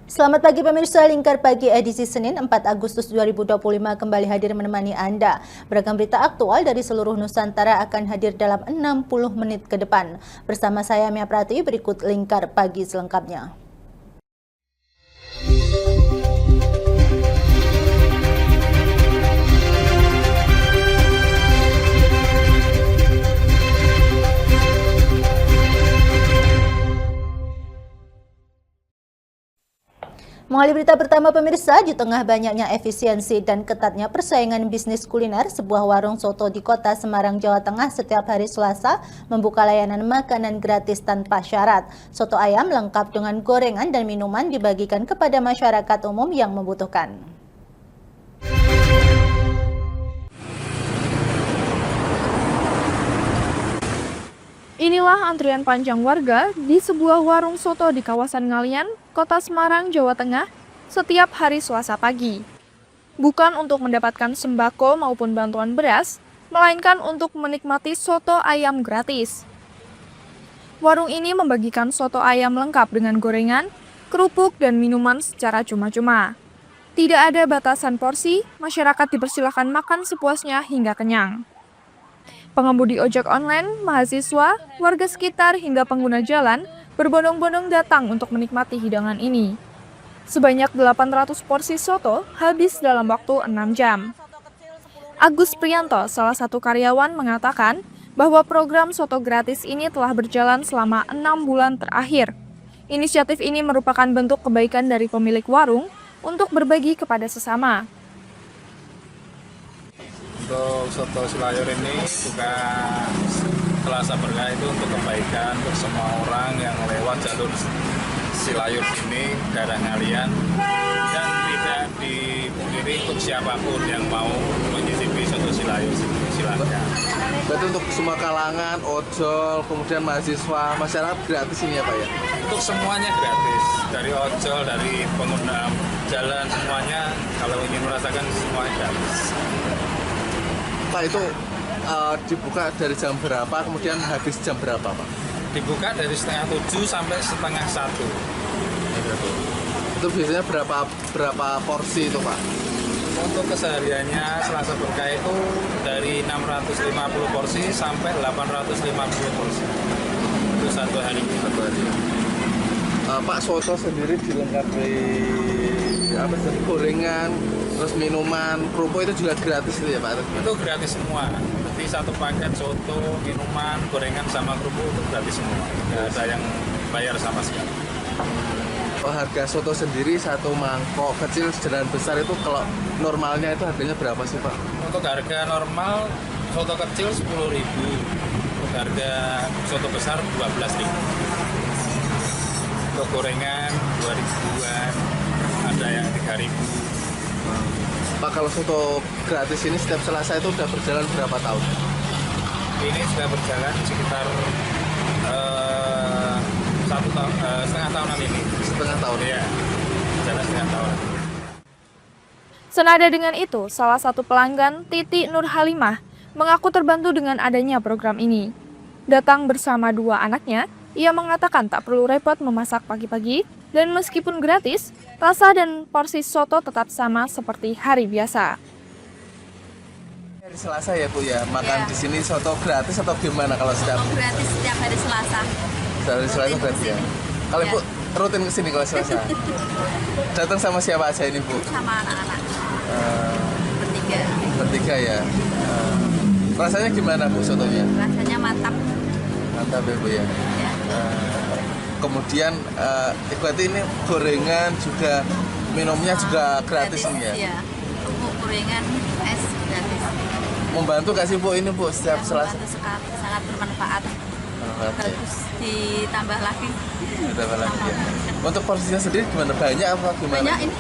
Selamat pagi pemirsa, Lingkar Pagi edisi Senin 4 Agustus 2025 kembali hadir menemani Anda. Beragam berita aktual dari seluruh Nusantara akan hadir dalam 60 menit ke depan. Bersama saya Mia Pratiwi, berikut Lingkar Pagi selengkapnya. Mengawali berita pertama pemirsa, di tengah banyaknya efisiensi dan ketatnya persaingan bisnis kuliner, sebuah warung soto di kota Semarang, Jawa Tengah setiap hari Selasa membuka layanan makanan gratis tanpa syarat. Soto ayam lengkap dengan gorengan dan minuman dibagikan kepada masyarakat umum yang membutuhkan. Inilah antrian panjang warga di sebuah warung soto di kawasan Ngalian, Kota Semarang, Jawa Tengah, setiap hari Selasa pagi. Bukan untuk mendapatkan sembako maupun bantuan beras, melainkan untuk menikmati soto ayam gratis. Warung ini membagikan soto ayam lengkap dengan gorengan, kerupuk, dan minuman secara cuma-cuma. Tidak ada batasan porsi, masyarakat dipersilakan makan sepuasnya hingga kenyang. Pengemudi ojek online, mahasiswa, warga sekitar, hingga pengguna jalan berbondong-bondong datang untuk menikmati hidangan ini. Sebanyak 800 porsi soto habis dalam waktu 6 jam. Agus Priyanto, salah satu karyawan, mengatakan bahwa program soto gratis ini telah berjalan selama 6 bulan terakhir. Inisiatif ini merupakan bentuk kebaikan dari pemilik warung untuk berbagi kepada sesama. Untuk soto Silayur ini juga Selasa Berkah itu untuk kebaikan untuk semua orang yang lewat jalur Silayur ini, daerah Ngalian, dan tidak dipungkiri untuk siapapun yang mau menyicipi soto Silayur, silakan. Berarti untuk semua kalangan, ojol, kemudian mahasiswa, masyarakat gratis ini ya Pak ya? Untuk semuanya gratis, dari ojol, dari pengguna jalan, semuanya kalau ingin merasakan semuanya gratis. Pak, itu dibuka dari jam berapa, kemudian habis jam berapa Pak? Dibuka dari setengah 7 sampai setengah 1. Itu biasanya berapa porsi itu Pak? Untuk kesehariannya Selasa Berkah itu dari 650 porsi sampai 850 porsi. Itu satu hari. Pak, soto sendiri dilengkapi apa sih, gorengan, terus minuman, kerupuk itu juga gratis itu ya Pak? Itu gratis semua. Jadi satu paket soto, minuman, gorengan sama kerupuk itu gratis semua. Tidak ada yang bayar sama sekali. Harga soto sendiri satu mangkok kecil, sedang besar itu kalau normalnya itu harganya berapa sih Pak? Untuk harga normal soto kecil 10.000. Untuk harga soto besar 12.000. Untuk gorengan 2.000-an, ada yang 3.000. Pak, kalau soto gratis ini setiap Selasa itu udah berjalan berapa tahun? Ini sudah berjalan sekitar setengah tahunan ini. Setengah tahun ya, jalan setengah tahun. Senada dengan itu, salah satu pelanggan, Titi Nur Halimah, mengaku terbantu dengan adanya program ini. Datang bersama 2 anaknya, ia mengatakan tak perlu repot memasak pagi-pagi, dan meskipun gratis, rasa dan porsi soto tetap sama seperti hari biasa. Hari Selasa ya Bu ya, makan di sini soto gratis atau gimana kalau setiap? Gratis setiap hari Selasa. Dari Selasa gratis ya. Kalau Ibu rutin ke sini kalau Selasa? Datang sama siapa aja ini Bu? Sama anak-anak. Bertiga ya. Rasanya gimana Bu sotonya? Rasanya mantap. Mantap ya Bu ya. Ya. Kemudian berarti ini gorengan juga, minumnya juga gratis nih ya? Iya. Gorengan, es gratis. Membantu gak sih Bu ini Bu setiap Ya, Selasa? membantu sekali, sangat bermanfaat. Bagus, ditambah lagi. Ditambah lagi ya. Untuk porsinya sendiri gimana? Banyak apa gimana? Banyak ini.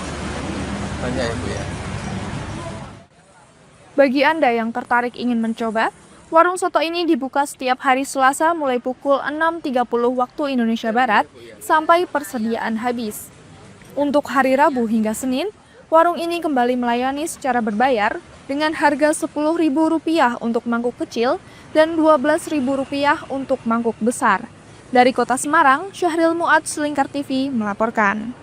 Banyak ya Bu ya. Bagi Anda yang tertarik ingin mencoba, warung soto ini dibuka setiap hari Selasa mulai pukul 6.30 waktu Indonesia Barat sampai persediaan habis. Untuk hari Rabu hingga Senin, warung ini kembali melayani secara berbayar dengan harga Rp10.000 untuk mangkuk kecil dan Rp12.000 untuk mangkuk besar. Dari Kota Semarang, Syahril Mu'adz, Lingkar TV melaporkan.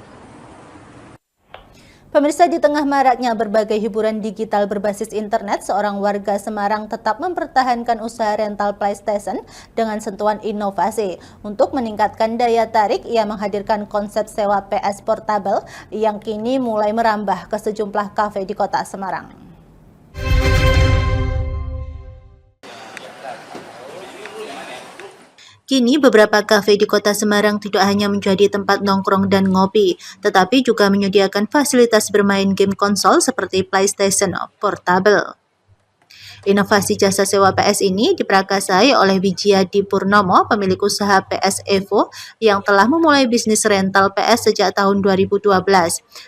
Pemirsa, di tengah maraknya berbagai hiburan digital berbasis internet, seorang warga Semarang tetap mempertahankan usaha rental PlayStation dengan sentuhan inovasi. Untuk meningkatkan daya tarik, ia menghadirkan konsep sewa PS portable yang kini mulai merambah ke sejumlah kafe di kota Semarang. Kini beberapa kafe di kota Semarang tidak hanya menjadi tempat nongkrong dan ngopi, tetapi juga menyediakan fasilitas bermain game konsol seperti PlayStation Portable. Inovasi jasa sewa PS ini diprakarsai oleh Wijiadi Purnomo, pemilik usaha PS Evo yang telah memulai bisnis rental PS sejak tahun 2012.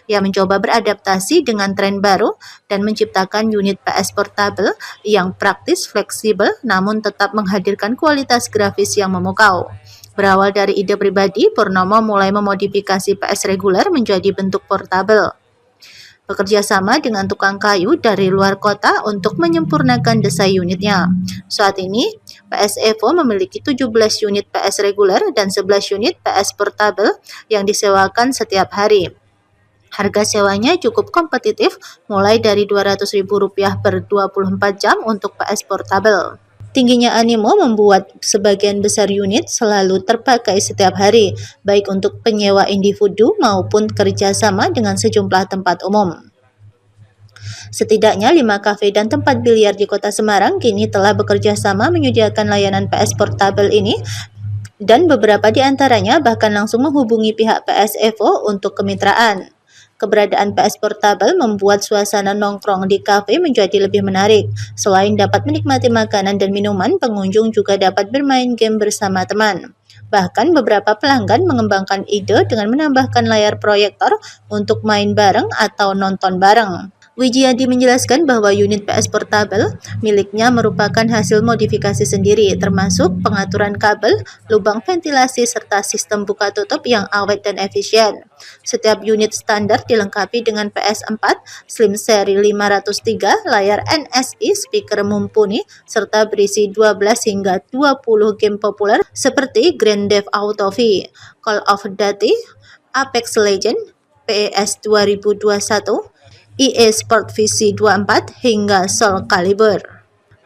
Ia mencoba beradaptasi dengan tren baru dan menciptakan unit PS portable yang praktis, fleksibel, namun tetap menghadirkan kualitas grafis yang memukau. Berawal dari ide pribadi, Purnomo mulai memodifikasi PS reguler menjadi bentuk portable. Bekerja sama dengan tukang kayu dari luar kota untuk menyempurnakan desain unitnya. Saat ini, PS Evo memiliki 17 unit PS reguler dan 11 unit PS portable yang disewakan setiap hari. Harga sewanya cukup kompetitif, mulai dari Rp200.000 per 24 jam untuk PS portable. Tingginya animo membuat sebagian besar unit selalu terpakai setiap hari, baik untuk penyewa individu maupun kerjasama dengan sejumlah tempat umum. Setidaknya 5 kafe dan tempat biliar di kota Semarang kini telah bekerja sama menyediakan layanan PS portable ini, dan beberapa di antaranya bahkan langsung menghubungi pihak PS Evo untuk kemitraan. Keberadaan PS Portable membuat suasana nongkrong di kafe menjadi lebih menarik. Selain dapat menikmati makanan dan minuman, pengunjung juga dapat bermain game bersama teman. Bahkan beberapa pelanggan mengembangkan ide dengan menambahkan layar proyektor untuk main bareng atau nonton bareng. Wijiadi menjelaskan bahwa unit PS Portable miliknya merupakan hasil modifikasi sendiri, termasuk pengaturan kabel, lubang ventilasi, serta sistem buka tutup yang awet dan efisien. Setiap unit standar dilengkapi dengan PS4, Slim Seri 503, layar NSI, speaker mumpuni, serta berisi 12 hingga 20 game populer seperti Grand Theft Auto V, Call of Duty, Apex Legends, PES 2021, EA Sport VC 24 hingga Soul Calibur.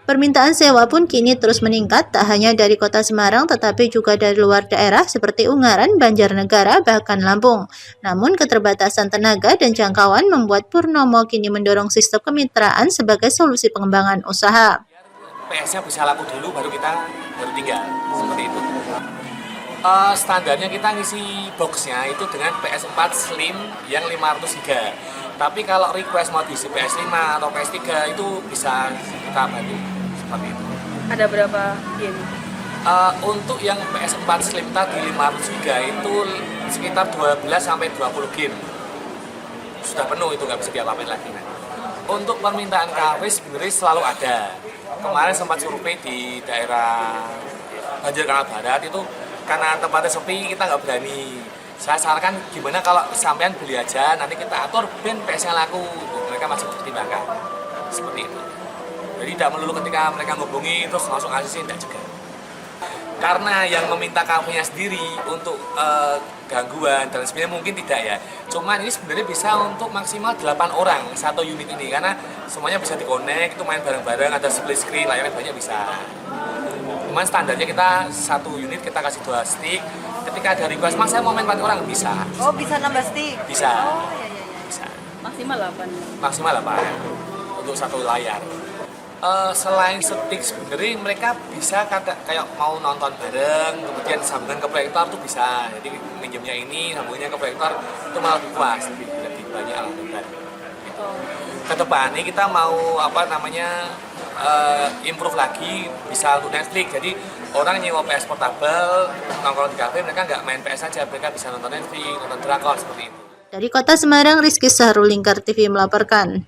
Permintaan sewa pun kini terus meningkat, tak hanya dari kota Semarang tetapi juga dari luar daerah seperti Ungaran, Banjarnegara, bahkan Lampung. Namun keterbatasan tenaga dan jangkauan membuat Purnomo kini mendorong sistem kemitraan sebagai solusi pengembangan usaha. PS-nya bisa laku dulu baru tinggal seperti itu. Standarnya kita ngisi boxnya itu dengan PS4 Slim yang 500 GB. Tapi kalau request mau diisi PS5 atau PS3 itu bisa kita bantu seperti itu. Ada berapa game? Untuk yang PS4 Slim tadi 500 GB itu sekitar 12 sampai 20 game. Sudah penuh itu, nggak bisa diapa-apain lagi. Untuk permintaan kafe sebenarnya selalu ada. Kemarin sempat survei di daerah Banjarnegara Barat itu, karena tempatnya sepi kita nggak berani. Saya sarankan gimana kalau sampean beli aja, nanti kita atur ben PS-nya laku. Mereka masih pertimbangkan seperti itu. Jadi tidak melulu ketika mereka ngubungi terus langsung ngasih, tidak juga. Karena yang meminta kafenya sendiri untuk gangguan dan sebenarnya mungkin tidak ya. Cuman ini sebenarnya bisa untuk maksimal 8 orang satu unit ini, karena semuanya bisa dikonek, itu main bareng-bareng, ada split screen, layarnya banyak bisa. Cuman standarnya kita satu unit kita kasih 2 stick. Ketika ada request, mas saya mau main 4 orang, bisa. Oh, bisa nambah stick? Bisa. Oh, iya. Bisa. Maksimal 8? Maksimal 8 untuk satu layar. Selain stick sebenarnya mereka bisa kayak mau nonton bareng, kemudian sambungan ke proyektor tuh bisa. Jadi minjemnya ini, sambungannya ke proyektor itu malah lebih puas, lebih banyak lah lebar. Gitu. Ke depan ini kita mau improve lagi bisa untuk Netflix. Jadi orang nyewa PS portable nongkrong di kafe, mereka nggak main PS saja, mereka bisa nonton Netflix, nonton drakor seperti itu. Dari kota Semarang, Rizky Sahrul, Lingkar TV melaporkan.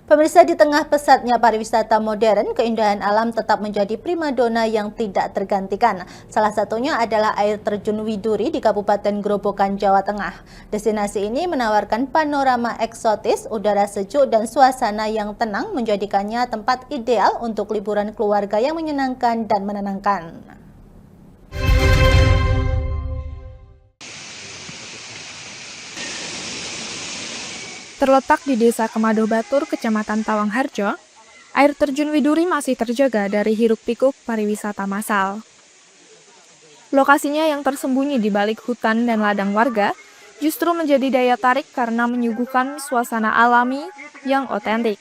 Pemirsa, di tengah pesatnya pariwisata modern, keindahan alam tetap menjadi primadona yang tidak tergantikan. Salah satunya adalah air terjun Widuri di Kabupaten Grobogan, Jawa Tengah. Destinasi ini menawarkan panorama eksotis, udara sejuk, dan suasana yang tenang menjadikannya tempat ideal untuk liburan keluarga yang menyenangkan dan menenangkan. Terletak di Desa Kemadoh Batur, Kecamatan Tawangharjo, air terjun Widuri masih terjaga dari hiruk-pikuk pariwisata massal. Lokasinya yang tersembunyi di balik hutan dan ladang warga justru menjadi daya tarik karena menyuguhkan suasana alami yang otentik.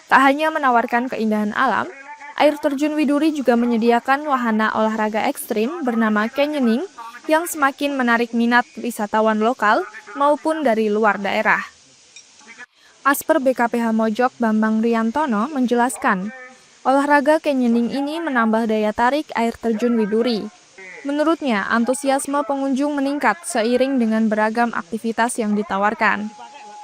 Tak hanya menawarkan keindahan alam, air terjun Widuri juga menyediakan wahana olahraga ekstrim bernama canyoning yang semakin menarik minat wisatawan lokal maupun dari luar daerah. Asper BKPH Mojok Bambang Riantono menjelaskan, olahraga canyoning ini menambah daya tarik air terjun Widuri. Menurutnya, antusiasme pengunjung meningkat seiring dengan beragam aktivitas yang ditawarkan.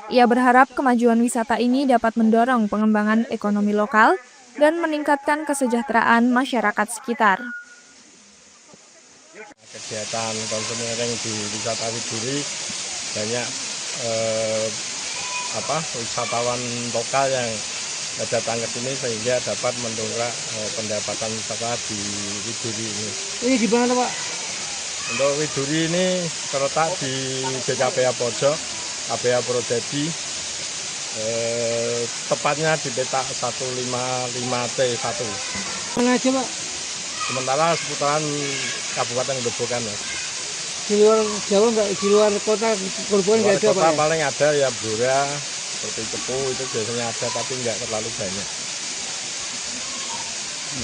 Ia berharap kemajuan wisata ini dapat mendorong pengembangan ekonomi lokal dan meningkatkan kesejahteraan masyarakat sekitar. Kegiatan konsumering di wisata Widuri banyak wisatawan lokal yang datang ke sini sehingga dapat mendongkrak pendapatan wisata di Widuri ini. Ini di mana Pak? Untuk Widuri ini terletak di BKPH Pojok, KPH Purwodadi, tepatnya di petak 155T1. Mana aja Pak? Sementara seputaran Kabupaten Grobogan, Mas. Di luar Jawa nggak, di luar kota Grobogan nggak ada Pak? Kota Ya? paling ada ya Blora, seperti Cepu itu biasanya ada tapi nggak terlalu banyak.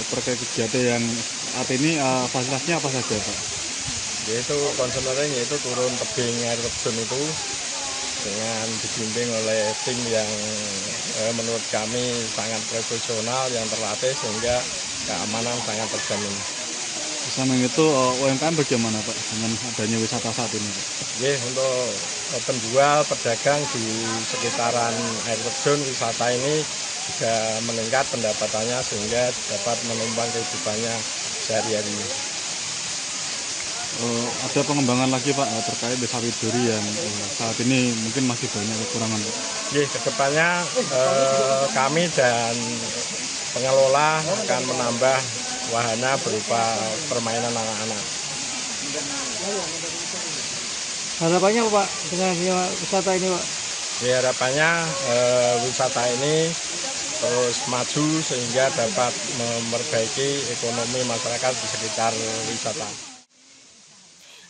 Terkait kegiatan yang saat ini fasilitasnya apa saja Pak? Yaitu konsumering, yaitu turun tebing air terjun itu dengan dibimbing oleh tim yang menurut kami sangat profesional, yang terlatih sehingga keamanan sangat terjamin. Di samping itu UMKM bagaimana Pak dengan adanya wisata saat ini Pak? Ya, untuk penjual pedagang di sekitaran air terjun wisata ini juga meningkat pendapatannya sehingga dapat menumpang kehidupannya sehari-hari. Ada pengembangan lagi Pak terkait desa Widuri yang saat ini mungkin masih banyak kekurangan Pak? Ya, kedepannya kami dan pengelola akan menambah wahana berupa permainan anak-anak. Harapannya apa Pak dengan wisata ini Pak? Ya, harapannya wisata ini terus maju sehingga dapat memperbaiki ekonomi masyarakat di sekitar wisata.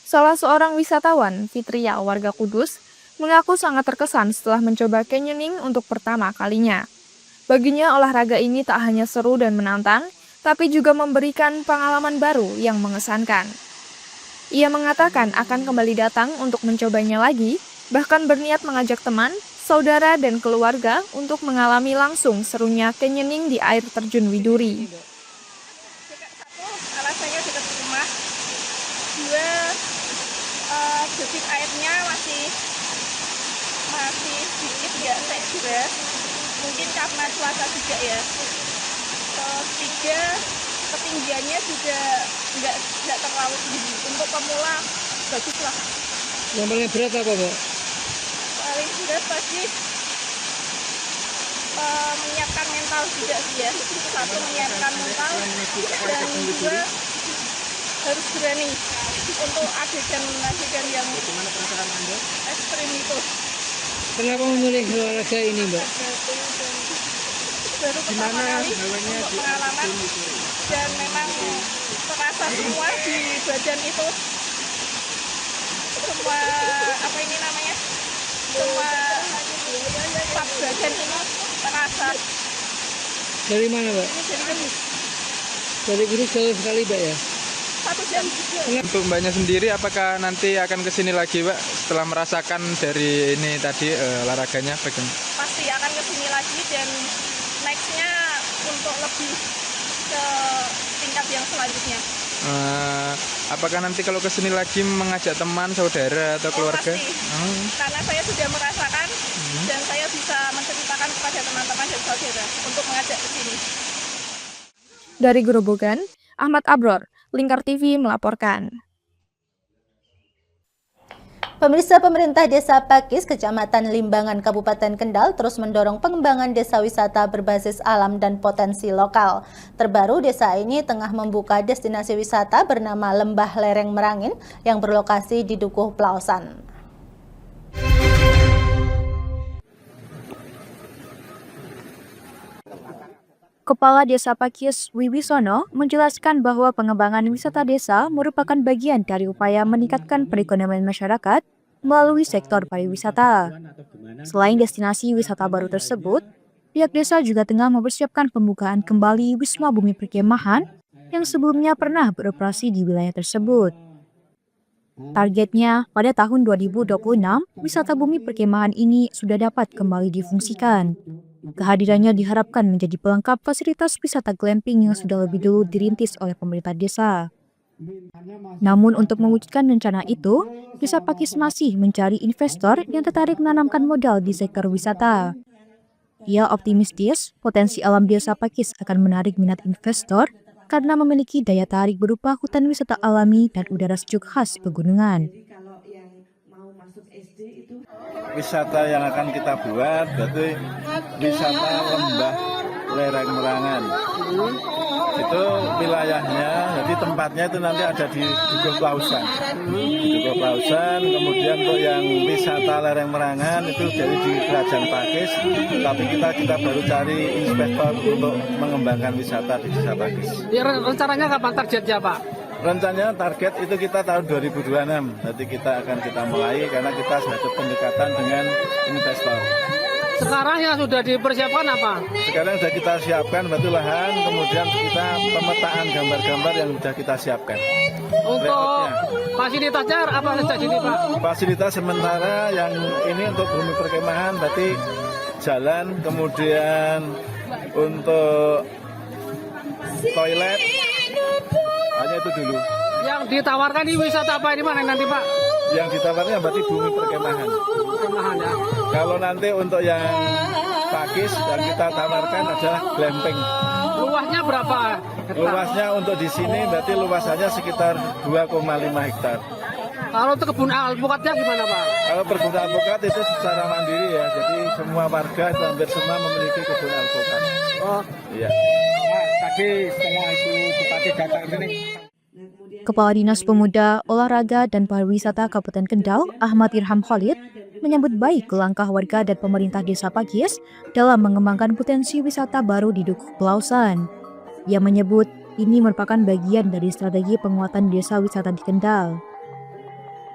Salah seorang wisatawan, Fitria, warga Kudus, mengaku sangat terkesan setelah mencoba canyoning untuk pertama kalinya. Baginya olahraga ini tak hanya seru dan menantang, tapi juga memberikan pengalaman baru yang mengesankan. Ia mengatakan akan kembali datang untuk mencobanya lagi, bahkan berniat mengajak teman, saudara, dan keluarga untuk mengalami langsung serunya canyoning di air terjun Widuri. Alasannya dekat rumah. Dua, debit airnya masih sedikit, nggak deras. Mungkin karena cuaca juga ya. Terus tiga, ketinggiannya juga nggak terlalu tinggi. Untuk pemula bagus lah. Yang paling berat apa Pak? Paling berat pasti menyiapkan mental juga sih ya. Satu, menyiapkan mental, dan dua, harus berani untuk adegan yang ekstrim itu. Kenapa memilih olahraga ini Mbak? Baru pertama kali untuk pengalaman, dan memang terasa semua di badan itu, semua semua part badan ini terasa. Dari mana Mbak? Dari Kudus jauh sekali Mbak ya? 1 jam. Untuk Mbaknya sendiri, apakah nanti akan kesini lagi Mbak setelah merasakan dari ini tadi olahraganya? Pasti akan kesini lagi, dan nextnya untuk lebih ke tingkat yang selanjutnya. Apakah nanti kalau kesini lagi mengajak teman, saudara, atau keluarga? Pasti. Karena saya sudah merasakan dan saya bisa menceritakan kepada teman-teman dan saudara untuk mengajak ke sini. Dari Grobogan, Ahmad Abror, Lingkar TV melaporkan. Pemirsa, pemerintah Desa Pakis, Kecamatan Limbangan, Kabupaten Kendal terus mendorong pengembangan desa wisata berbasis alam dan potensi lokal. Terbaru, desa ini tengah membuka destinasi wisata bernama Lembah Lereng Merangin yang berlokasi di Dukuh Pelausan. Kepala Desa Pakis Wiwisono menjelaskan bahwa pengembangan wisata desa merupakan bagian dari upaya meningkatkan perekonomian masyarakat melalui sektor pariwisata. Selain destinasi wisata baru tersebut, pihak desa juga tengah mempersiapkan pembukaan kembali Wisma Bumi Perkemahan yang sebelumnya pernah beroperasi di wilayah tersebut. Targetnya, pada tahun 2026, wisata Bumi Perkemahan ini sudah dapat kembali difungsikan. Kehadirannya diharapkan menjadi pelengkap fasilitas wisata glamping yang sudah lebih dulu dirintis oleh pemerintah desa. Namun untuk mewujudkan rencana itu, Desa Pakis masih mencari investor yang tertarik menanamkan modal di sektor wisata. Ia optimistis potensi alam Desa Pakis akan menarik minat investor karena memiliki daya tarik berupa hutan wisata alami dan udara sejuk khas pegunungan. Wisata yang akan kita buat berarti wisata lembah lereng Merangan. Itu wilayahnya, jadi tempatnya itu nanti ada di Dukuh Plausan. Dukuh Plausan, kemudian untuk yang wisata lereng Merangan itu dari di Kerajaan Pakis, tapi kita baru cari inspektor untuk mengembangkan wisata di Desa Pakis. Ya, rencananya kapan targetnya, Pak? Rencananya target itu kita tahun 2026, nanti kita mulai karena kita sudah ada pendekatan dengan investor. Sekarang yang sudah dipersiapkan apa? Sekarang sudah kita siapkan batu lahan, kemudian kita pemetaan gambar-gambar yang sudah kita siapkan. Untuk fasilitasnya apa saja sini, Pak? Fasilitas sementara yang ini untuk bumi perkemahan, berarti jalan, kemudian untuk toilet, hanya itu dulu. Yang ditawarkan di wisata apa ini mana nanti, Pak? Yang ditawarkan berarti bumi perkemahan. Perkemahan ya. Kalau nanti untuk yang Pakis yang kita tawarkan adalah glamping. Luasnya berapa? Luasnya untuk di sini berarti luasannya sekitar 2,5 hektar. Kalau untuk kebun alpukatnya gimana, Pak? Kalau perkebunan alpukat itu secara mandiri ya, jadi semua warga hampir semua memiliki kebun alpukat. Oh, iya. tadi setelah itu Bupati datang ini. Kepala Dinas Pemuda, Olahraga, dan Pariwisata Kabupaten Kendal, Ahmad Irham Khalid, menyambut baik langkah warga dan pemerintah Desa Pakis dalam mengembangkan potensi wisata baru di Dukuh Plausan. Ia menyebut ini merupakan bagian dari strategi penguatan desa wisata di Kendal.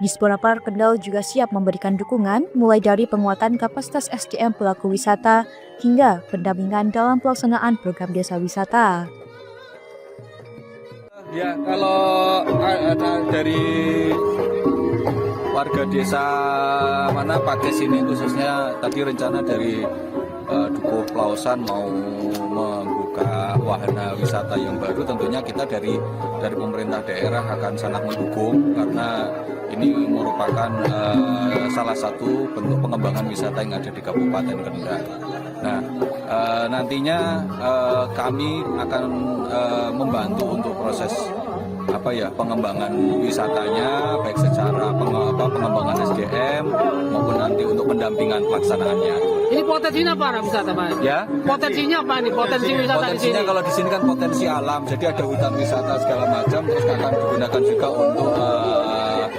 Disporapar Kendal juga siap memberikan dukungan mulai dari penguatan kapasitas SDM pelaku wisata hingga pendampingan dalam pelaksanaan program desa wisata. Ya, kalau ada dari warga desa mana Pakis ini khususnya tadi rencana dari Dukuh Plausan mau membuka wahana wisata yang baru, tentunya kita dari pemerintah daerah akan sangat mendukung karena ini merupakan salah satu bentuk pengembangan wisata yang ada di Kabupaten Kendal. Nah, nantinya kami akan membantu untuk proses pengembangan wisatanya, baik secara pengembangan SDM maupun nanti untuk pendampingan pelaksanaannya. Ini potensinya apa wisata, Pak? Ya. Potensinya apa nih? Potensi wisata di sini? Kalau di sini kan potensi alam, jadi ada hutan wisata segala macam, terus akan digunakan juga untuk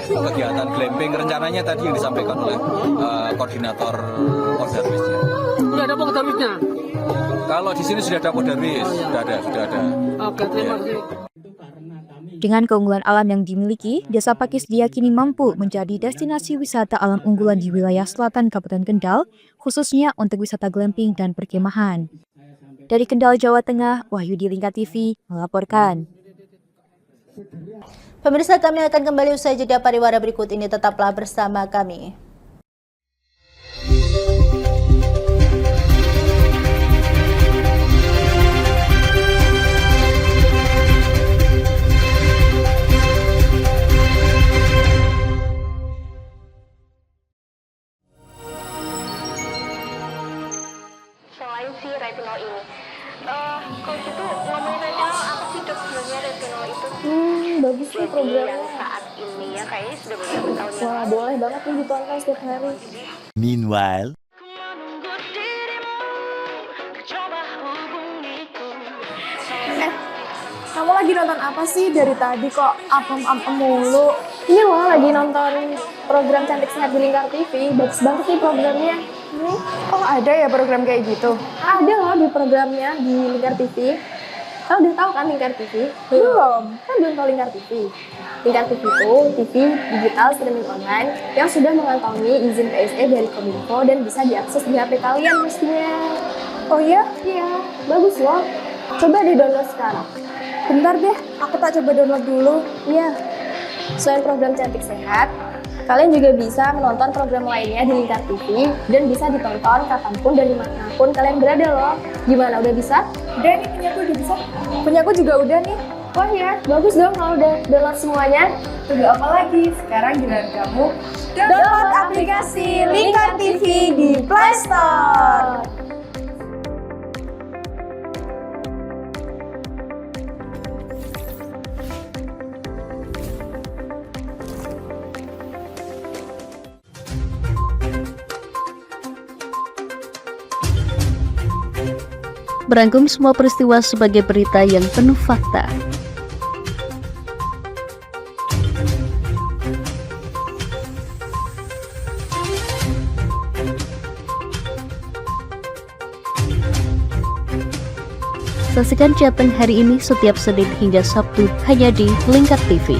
kegiatan glamping. Rencananya tadi yang disampaikan oleh koordinator Podarwisnya. Sudah ada Podarwisnya? Kalau di sini sudah ada Podarwis, sudah ada. Oke, terima kasih. Dengan keunggulan alam yang dimiliki, Desa Pakis diyakini mampu menjadi destinasi wisata alam unggulan di wilayah selatan Kabupaten Kendal, khususnya untuk wisata glamping dan perkemahan. Dari Kendal, Jawa Tengah, Wahyudi Lingkar TV melaporkan. Pemirsa, kami akan kembali usai jeda pariwara berikut ini, tetaplah bersama kami. Selain si retinol ini, kalau gitu ngomongin retinol, apa sih dok sebenarnya retinol itu? Bagus sih programnya. Yang saat ini ya kayaknya sudah beberapa tahun yang Wah, lalu. boleh banget nih ditonton setiap hari. Meanwhile, Kamu lagi nonton apa sih dari tadi kok apem-apem mulu? Ini loh lagi nonton program Cantik Sehat di Lingkar TV, bagus banget nih programnya. Oh ada ya program kayak gitu? Ada loh di programnya di Lingkar TV. Kau udah tahu kan Lingkar TV? Belum. Kan belum tahu Lingkar TV. Lingkar TV itu TV digital streaming online yang sudah mengantongi izin PSE dari Kominfo dan bisa diakses di HP kalian mestinya. Oh iya? Iya, bagus loh. Coba di-download sekarang. Bentar deh, aku tak coba download dulu. Iya. Selain program Cantik Sehat, kalian juga bisa menonton program lainnya di Lingkar TV dan bisa ditonton kapanpun dan dimanapun kalian berada loh. Gimana, udah bisa? Udah nih, punyaku udah bisa. Punyaku juga udah nih. Wah ya, bagus dong kalau udah download semuanya. Tunggu apa lagi? Sekarang giliran kamu download aplikasi Lingkar TV di Play Store. Merangkum semua peristiwa sebagai berita yang penuh fakta. Saksikan Jateng hari ini setiap Senin hingga Sabtu hanya di Lingkar TV.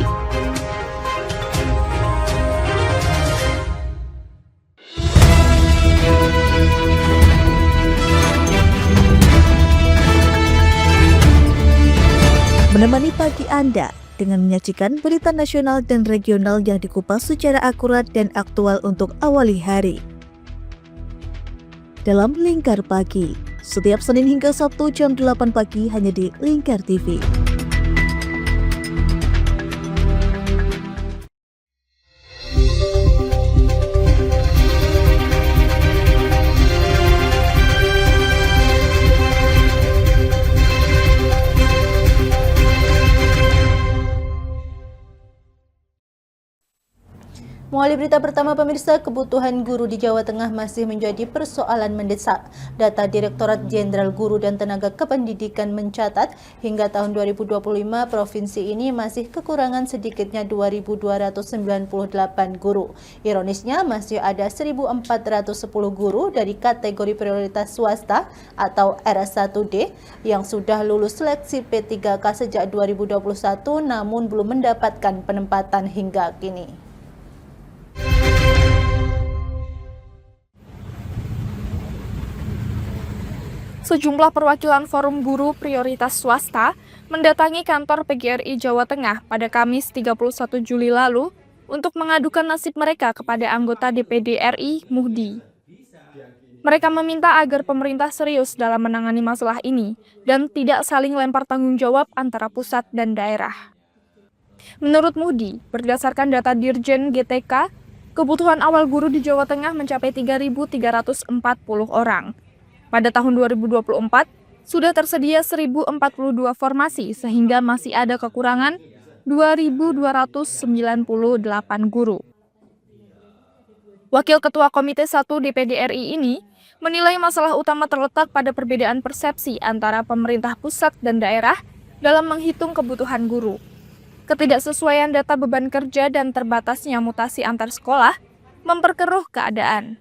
Menemani pagi Anda dengan menyajikan berita nasional dan regional yang dikupas secara akurat dan aktual untuk awali hari. Dalam Lingkar Pagi, setiap Senin hingga Sabtu jam 8 pagi hanya di Lingkar TV. Mengawali berita pertama pemirsa, kebutuhan guru di Jawa Tengah masih menjadi persoalan mendesak. Data Direktorat Jenderal Guru dan Tenaga Kependidikan mencatat hingga tahun 2025 provinsi ini masih kekurangan sedikitnya 2.298 guru. Ironisnya masih ada 1.410 guru dari kategori prioritas swasta atau R1D yang sudah lulus seleksi P3K sejak 2021 namun belum mendapatkan penempatan hingga kini. Sejumlah perwakilan Forum Guru Prioritas Swasta mendatangi kantor PGRI Jawa Tengah pada Kamis 31 Juli lalu untuk mengadukan nasib mereka kepada anggota DPD RI Muhdi. Mereka meminta agar pemerintah serius dalam menangani masalah ini dan tidak saling lempar tanggung jawab antara pusat dan daerah. Menurut Muhdi, berdasarkan data Dirjen GTK, kebutuhan awal guru di Jawa Tengah mencapai 3.340 orang. Pada tahun 2024, sudah tersedia 1.042 formasi sehingga masih ada kekurangan 2.298 guru. Wakil Ketua Komite 1 DPD RI ini menilai masalah utama terletak pada perbedaan persepsi antara pemerintah pusat dan daerah dalam menghitung kebutuhan guru. Ketidaksesuaian data beban kerja dan terbatasnya mutasi antar sekolah memperkeruh keadaan.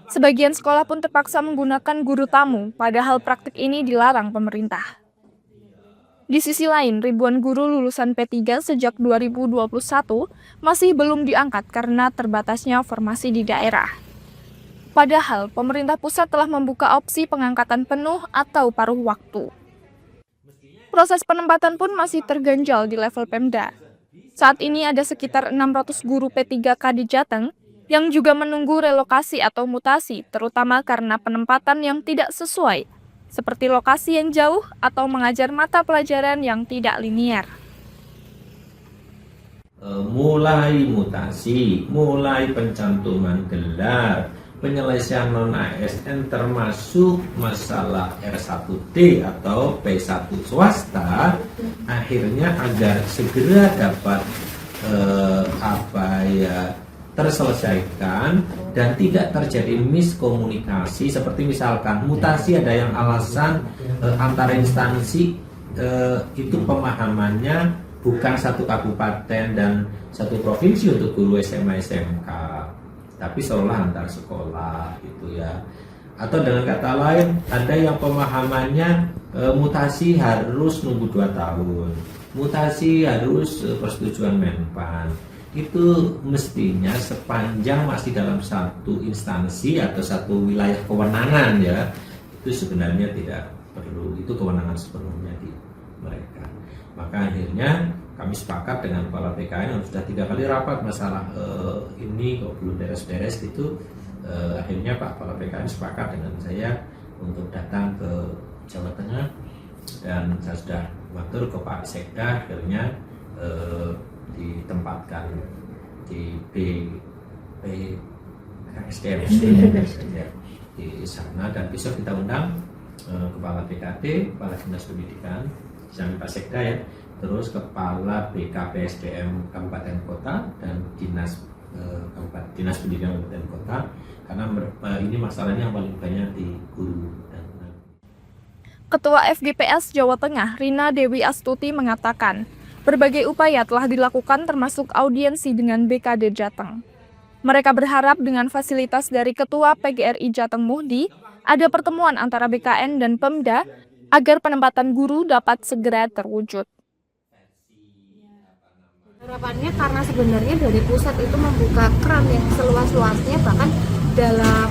Sebagian sekolah pun terpaksa menggunakan guru tamu, padahal praktik ini dilarang pemerintah. Di sisi lain, ribuan guru lulusan P3 sejak 2021 masih belum diangkat karena terbatasnya formasi di daerah. Padahal, pemerintah pusat telah membuka opsi pengangkatan penuh atau paruh waktu. Proses penempatan pun masih terganjal di level Pemda. Saat ini ada sekitar 600 guru P3K di Jateng yang juga menunggu relokasi atau mutasi, terutama karena penempatan yang tidak sesuai, seperti lokasi yang jauh atau mengajar mata pelajaran yang tidak linear. Mulai mutasi, mulai pencantuman gelar, penyelesaian non-ASN termasuk masalah R1D atau P1 swasta, akhirnya agar segera dapat terselesaikan dan tidak terjadi miskomunikasi seperti misalkan mutasi ada yang alasan antar instansi itu pemahamannya bukan satu kabupaten dan satu provinsi untuk guru SMA SMK. tapi seolah antar sekolah gitu ya. Atau dengan kata lain, ada yang pemahamannya mutasi harus nunggu 2 tahun, mutasi harus persetujuan Menpan. Itu mestinya sepanjang masih dalam satu instansi atau satu wilayah kewenangan ya, itu sebenarnya tidak perlu, itu kewenangan sepenuhnya di mereka. Maka akhirnya kami sepakat dengan kepala PKN yang sudah 3 kali rapat masalah ini kok belum beres-beres gitu. Akhirnya Pak Kepala PKN sepakat dengan saya untuk datang ke Jawa Tengah, dan saya sudah mengatur ke Pak Sekda, akhirnya ditempatkan di SDM di sana, dan besok kita undang Kepala PKT, Kepala Dinas Pendidikan, sampai Pak Sekda ya, terus Kepala BKPSDM Kabupaten Kota dan Dinas Pendidikan Kabupaten Kota, karena ini masalahnya yang paling banyak di guru. Ketua FGPS Jawa Tengah, Rina Dewi Astuti mengatakan, berbagai upaya telah dilakukan termasuk audiensi dengan BKD Jateng. Mereka berharap dengan fasilitas dari Ketua PGRI Jateng Muhdi, ada pertemuan antara BKN dan Pemda agar penempatan guru dapat segera terwujud. Harapannya karena sebenarnya dari pusat itu membuka keran yang seluas-luasnya, bahkan dalam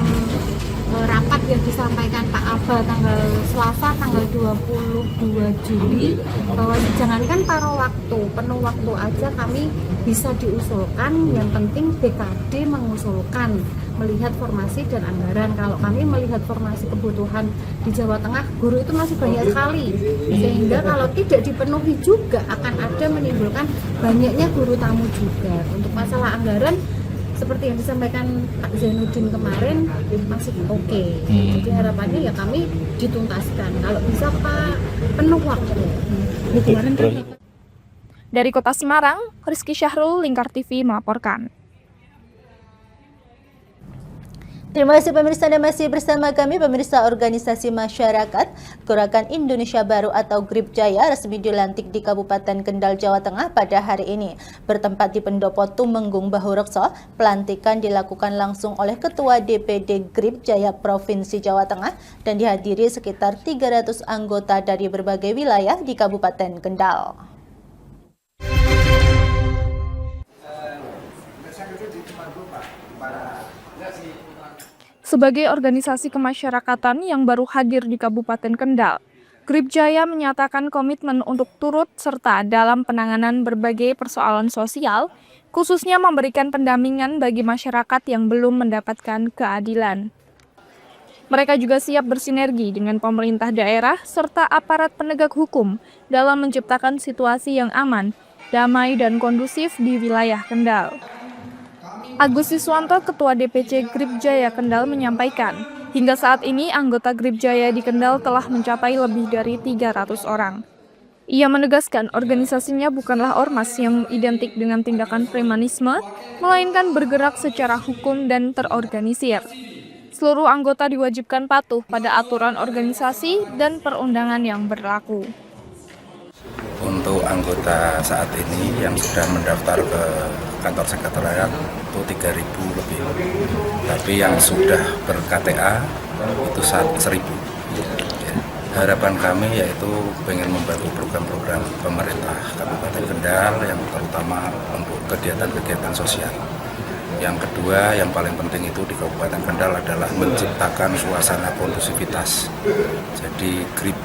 rapat yang disampaikan Pak Aba tanggal Selasa tanggal 22 Juli bahwa jangankan paruh waktu, penuh waktu aja kami bisa diusulkan, yang penting BKD mengusulkan melihat formasi dan anggaran. Kalau kami melihat formasi kebutuhan di Jawa Tengah, guru itu masih banyak sekali, sehingga kalau tidak dipenuhi juga akan ada menimbulkan banyaknya guru tamu juga. Untuk masalah anggaran seperti yang disampaikan Pak Zainuddin kemarin masih oke. Jadi harapannya ya kami dituntaskan. Kalau bisa Pak penuh waktu. Dari Kota Semarang, Rizky Syahrul, Lingkar TV melaporkan. Terima kasih pemirsa, Anda masih bersama kami. Pemirsa, organisasi masyarakat Gerakan Indonesia Baru atau GRIP Jaya resmi dilantik di Kabupaten Kendal, Jawa Tengah pada hari ini. Bertempat di Pendopo Tumenggung Bahurekso, pelantikan dilakukan langsung oleh Ketua DPD GRIP Jaya Provinsi Jawa Tengah dan dihadiri sekitar 300 anggota dari berbagai wilayah di Kabupaten Kendal. Sebagai organisasi kemasyarakatan yang baru hadir di Kabupaten Kendal, GRIP Jaya menyatakan komitmen untuk turut serta dalam penanganan berbagai persoalan sosial, khususnya memberikan pendampingan bagi masyarakat yang belum mendapatkan keadilan. Mereka juga siap bersinergi dengan pemerintah daerah serta aparat penegak hukum dalam menciptakan situasi yang aman, damai, dan kondusif di wilayah Kendal. Agus Siswanto, Ketua DPC GRIP Jaya Kendal menyampaikan, hingga saat ini anggota GRIP Jaya di Kendal telah mencapai lebih dari 300 orang. Ia menegaskan organisasinya bukanlah ormas yang identik dengan tindakan premanisme, melainkan bergerak secara hukum dan terorganisir. Seluruh anggota diwajibkan patuh pada aturan organisasi dan perundangan yang berlaku. Untuk anggota saat ini yang sudah mendaftar ke kantor sekretariat itu 3.000 lebih, tapi yang sudah ber-KTA itu 1.000. Ya. Harapan kami yaitu pengen membantu program-program pemerintah Kabupaten Kendal yang terutama untuk kegiatan-kegiatan sosial. Yang kedua, yang paling penting itu di Kabupaten Kendal adalah menciptakan suasana kondusivitas. Jadi GRIP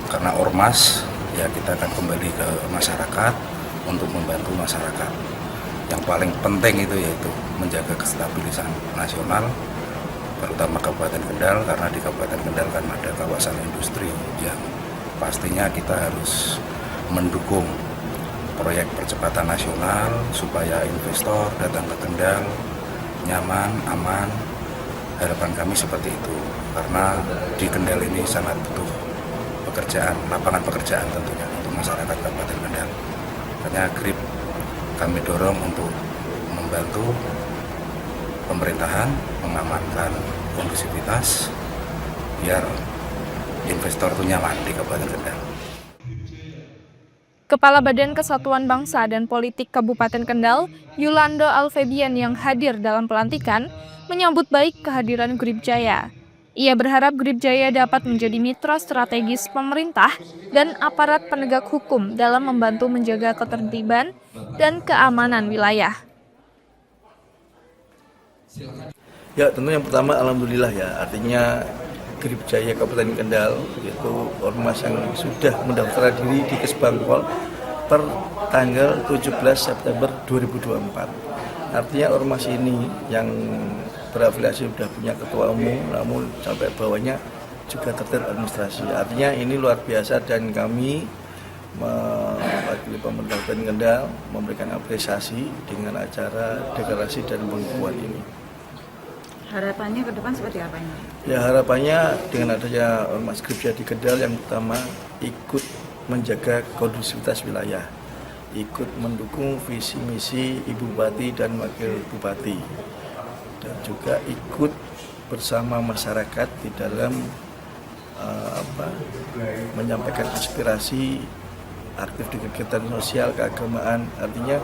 karena ormas, ya kita akan kembali ke masyarakat untuk membantu masyarakat. Yang paling penting itu yaitu menjaga kestabilisan nasional, terutama Kabupaten Kendal, karena di Kabupaten Kendal kan ada kawasan industri yang pastinya kita harus mendukung proyek percepatan nasional supaya investor datang ke Kendal nyaman, aman. Harapan kami seperti itu, karena di Kendal ini sangat butuh pekerjaan, lapangan pekerjaan tentunya untuk masyarakat Kabupaten Kendal. Makanya GRIP kami dorong untuk membantu pemerintahan mengamankan kondusivitas biar investor itu nyaman di Kabupaten Kendal. Kepala Badan Kesatuan Bangsa dan Politik Kabupaten Kendal, Yulando Alfebian yang hadir dalam pelantikan, menyambut baik kehadiran Gribjaya. Ia berharap Gribjaya dapat menjadi mitra strategis pemerintah dan aparat penegak hukum dalam membantu menjaga ketertiban dan keamanan wilayah. Ya, tentu yang pertama alhamdulillah ya, artinya Gribjaya Kabupaten Kendal yaitu ormas yang sudah mendaftar diri di Kesbangpol per tanggal 17 September 2024. Artinya ormas ini yang berafiliasi sudah punya ketua umum, namun sampai bawahnya juga tertib administrasi. Artinya ini luar biasa dan kami mewakili pemerintah Kabupaten Kendal memberikan apresiasi dengan acara deklarasi dan pengukuhan ini. Harapannya ke depan seperti apa ini? Ya, harapannya dengan adanya ormas Gribjaya di Kendal yang pertama ikut menjaga kondusivitas wilayah, ikut mendukung visi misi Ibu Bupati dan Wakil Bupati, dan juga ikut bersama masyarakat di dalam menyampaikan aspirasi, aktif di kegiatan sosial, keagamaan, artinya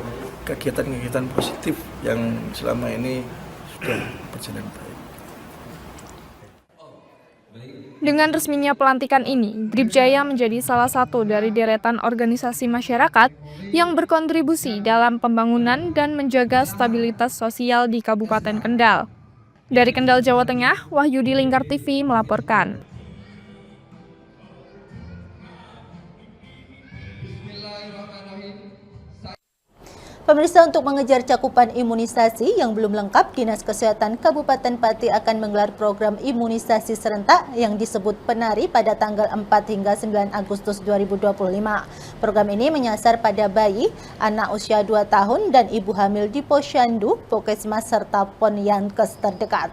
kegiatan-kegiatan positif yang selama ini sudah berjalan baik. Dengan resminya pelantikan ini, Gribjaya menjadi salah satu dari deretan organisasi masyarakat yang berkontribusi dalam pembangunan dan menjaga stabilitas sosial di Kabupaten Kendal. Dari Kendal, Jawa Tengah, Wahyudi Lingkar TV melaporkan. Pemirsa, untuk mengejar cakupan imunisasi yang belum lengkap, Dinas Kesehatan Kabupaten Pati akan menggelar program imunisasi serentak yang disebut Penari pada tanggal 4 hingga 9 Agustus 2025. Program ini menyasar pada bayi, anak usia 2 tahun, dan ibu hamil di Posyandu, Puskesmas, serta Ponyankes terdekat.